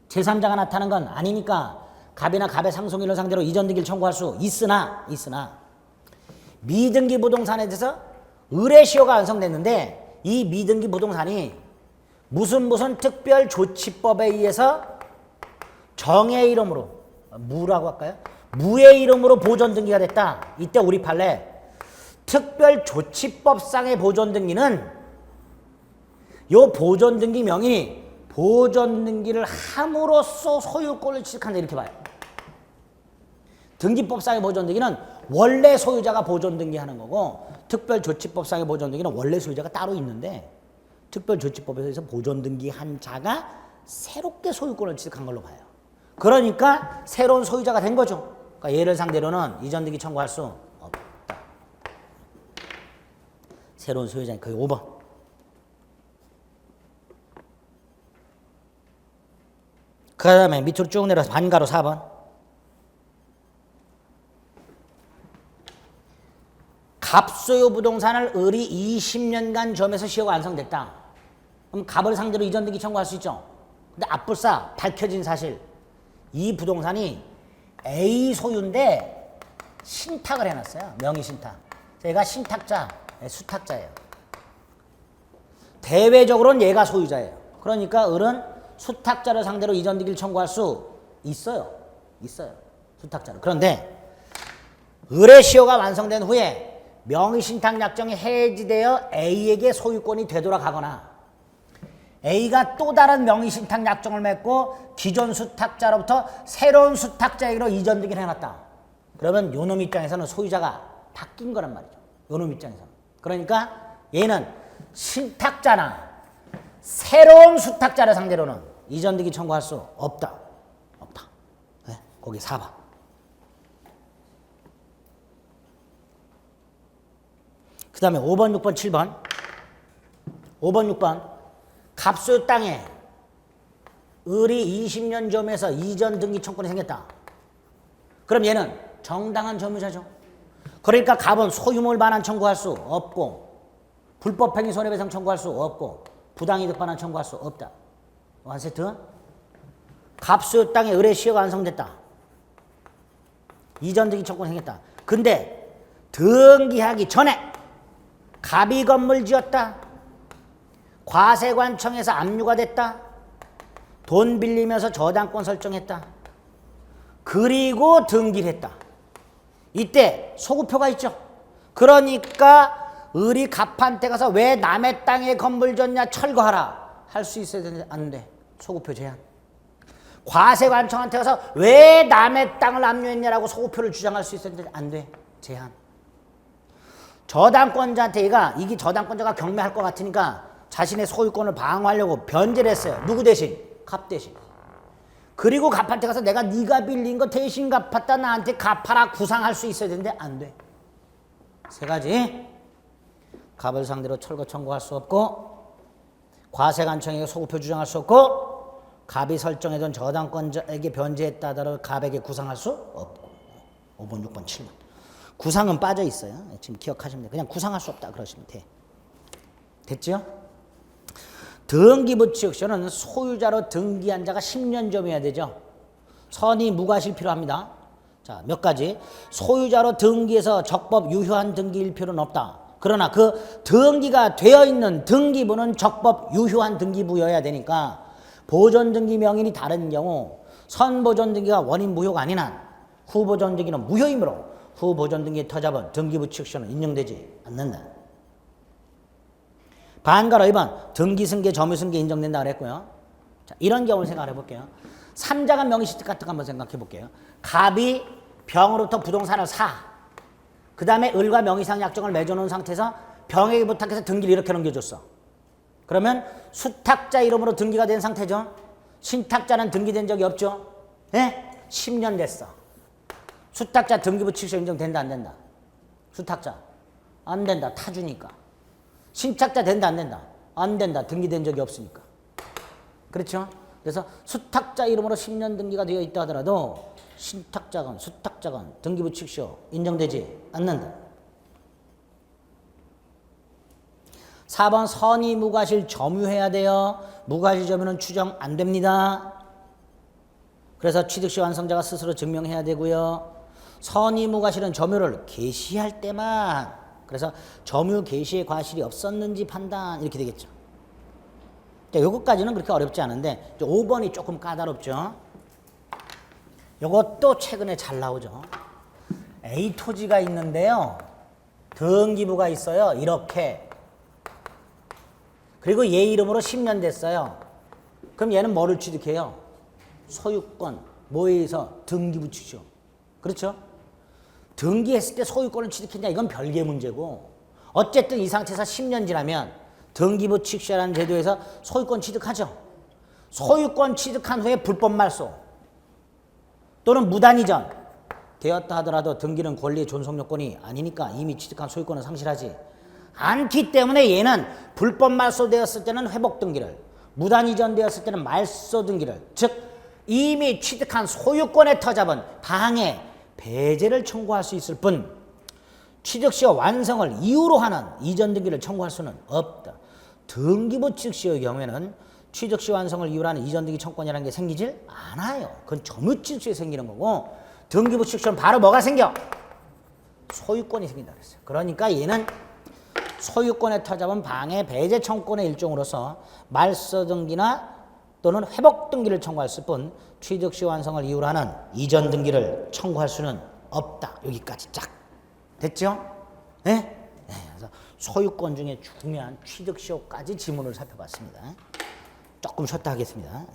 제3자가 나타난 건 아니니까 갑이나 갑의 상속인을 상대로 이전등기를 청구할 수 있으나 미등기 부동산에 대해서 의뢰시효가 완성됐는데 이 미등기 부동산이 무슨 특별조치법에 의해서 정의 이름으로 무라고 할까요? 무의 이름으로 보존등기가 됐다. 이때 우리 판례 특별조치법상의 보존등기는 요 보존등기 명인이 보존등기를 함으로써 소유권을 취득한다 이렇게 봐요. 등기법상의 보존등기는 원래 소유자가 보존등기하는 거고 특별조치법상의 보존등기는 원래 소유자가 따로 있는데 특별조치법에서 보존등기한 자가 새롭게 소유권을 취득한 걸로 봐요. 그러니까 새로운 소유자가 된 거죠. 그러니까 얘를 상대로는 이전등기 청구할 수 없다. 새로운 소유자니까 5번. 그 다음에 밑으로 쭉 내려서 반가로 4번. 갑소유 부동산을 을이 20년간 점에서 시효가 완성됐다. 그럼 갑을 상대로 이전 등기 청구할 수 있죠. 근데 앞불사 밝혀진 사실, 이 부동산이 A 소유인데 신탁을 해놨어요. 명의신탁. 얘가 신탁자, 수탁자예요. 대외적으로는 얘가 소유자예요. 그러니까 을은 수탁자를 상대로 이전 등기를 청구할 수 있어요. 수탁자를. 그런데 을의 시효가 완성된 후에 명의신탁 약정이 해지되어 A에게 소유권이 되돌아가거나 A가 또 다른 명의신탁 약정을 맺고 기존 수탁자로부터 새로운 수탁자에게로 이전 등기를 해놨다. 그러면 요놈 입장에서는 소유자가 바뀐 거란 말이죠. 요놈 입장에서는. 그러니까 얘는 신탁자나 새로운 수탁자를 상대로는 이전 등기 청구할 수 없다. 네? 거기 4번. 그 다음에 5번, 6번, 7번. 5번, 6번. 갑소유 땅에 을이 20년 점에서 이전 등기 청구권이 생겼다. 그럼 얘는 정당한 점유자죠. 그러니까 갑은 소유물 반환 청구할 수 없고 불법행위 손해배상 청구할 수 없고 부당이득 반환 청구할 수 없다. 원세트. 갑소유 땅에 을의 시효가 완성됐다. 이전 등기 청구권이 생겼다. 근데 등기하기 전에 갑이 건물 지었다. 과세관청에서 압류가 됐다. 돈 빌리면서 저당권 설정했다. 그리고 등기를 했다. 이때 소구표가 있죠. 그러니까 을이 갑한테 가서 왜 남의 땅에 건물 졌냐 철거하라 할 수 있어야 되는데 안 돼. 소구표 제한. 과세관청한테 가서 왜 남의 땅을 압류했냐라고 소구표를 주장할 수 있어야 되는데 안 돼. 제한. 저당권자한테 얘가 이게 저당권자가 경매할 것 같으니까 자신의 소유권을 방어하려고 변제를 했어요. 누구 대신? 갑 대신. 그리고 갑한테 가서 내가 네가 빌린 거 대신 갚았다 나한테 갚아라 구상할 수 있어야 되는데 안 돼. 세 가지. 갑을 상대로 철거 청구할 수 없고 과세관청에게 소구표 주장할 수 없고 갑이 설정해둔 저당권자에게 변제했다 하더라도 갑에게 구상할 수 없고 5번, 6번, 7번. 구상은 빠져 있어요. 지금 기억하시면 돼요. 그냥 구상할 수 없다 그러시면 돼. 됐죠? 등기부칙시효는 소유자로 등기한 자가 10년 점이어야 되죠. 선의 무과실 필요합니다. 자, 몇 가지. 소유자로 등기해서 적법 유효한 등기일 필요는 없다. 그러나 그 등기가 되어 있는 등기부는 적법 유효한 등기부여야 되니까 보존 등기 명인이 다른 경우 선보존 등기가 원인 무효가 아닌 한 후보존 등기는 무효이므로 후보존 등기의 터잡은 등기부칙시효는 인정되지 않는다. 반가로 2번 등기승계 점유승계 인정된다 그랬고요. 자, 이런 경우를 생각해 볼게요. 삼자간 명의시특 같은 거 한번 생각해 볼게요. 갑이 병으로부터 부동산을 사. 그 다음에 을과 명의상 약정을 맺어놓은 상태에서 병에게 부탁해서 등기를 이렇게 넘겨줬어. 그러면 수탁자 이름으로 등기가 된 상태죠. 신탁자는 등기된 적이 없죠. 네? 10년 됐어. 수탁자 등기부칙시효 인정된다 안 된다? 수탁자 안 된다. 타주니까. 신탁자 된다 안 된다? 안 된다. 등기된 적이 없으니까. 그렇죠? 그래서 수탁자 이름으로 10년 등기가 되어 있다 하더라도 신탁자건 수탁자건 등기부칙시효 인정되지 않는다. 4번 선의 무과실 점유해야 돼요. 무과실 점유는 추정 안 됩니다. 그래서 취득시 완성자가 스스로 증명해야 되고요. 선의 무과실은 점유를 개시할 때만, 그래서 점유 개시의 과실이 없었는지 판단 이렇게 되겠죠. 요것까지는 그렇게 어렵지 않은데 5번이 조금 까다롭죠. 요것도 최근에 잘 나오죠. A 토지가 있는데요. 등기부가 있어요. 이렇게. 그리고 얘 이름으로 10년 됐어요. 그럼 얘는 뭐를 취득해요? 소유권. 뭐에 의해서? 등기부칙시효. 그렇죠? 등기했을 때 소유권을 취득했냐 이건 별개의 문제고 어쨌든 이 상태에서 10년 지나면 등기부칙시효라는 제도에서 소유권 취득하죠. 소유권 취득한 후에 불법 말소 또는 무단이전 되었다 하더라도 등기는 권리의 존속 요건이 아니니까 이미 취득한 소유권은 상실하지 않기 때문에 얘는 불법 말소되었을 때는 회복 등기를, 무단이전 되었을 때는 말소 등기를, 즉 이미 취득한 소유권의 터잡은 방해, 배제를 청구할 수 있을 뿐 취득 시효 완성을 이유로 하는 이전 등기를 청구할 수는 없다. 등기부 취득 시효의 경우에는 취득 시효 완성을 이유로 하는 이전 등기 청구권이라는 게 생기질 않아요. 그건 점유취득 시효에 생기는 거고 등기부 취득 시효는 바로 뭐가 생겨? 소유권이 생긴다 그랬어요. 그러니까 얘는 소유권의 터잡은 방해, 배제 청구권의 일종으로서 말소 등기나 또는 회복 등기를 청구할 뿐 취득 시효 완성을 이유로 하는 이전 등기를 청구할 수는 없다. 여기까지 쫙 됐죠? 네? 네. 그래서 소유권 중에 중요한 취득 시효까지 지문을 살펴봤습니다. 조금 쉬었다 하겠습니다.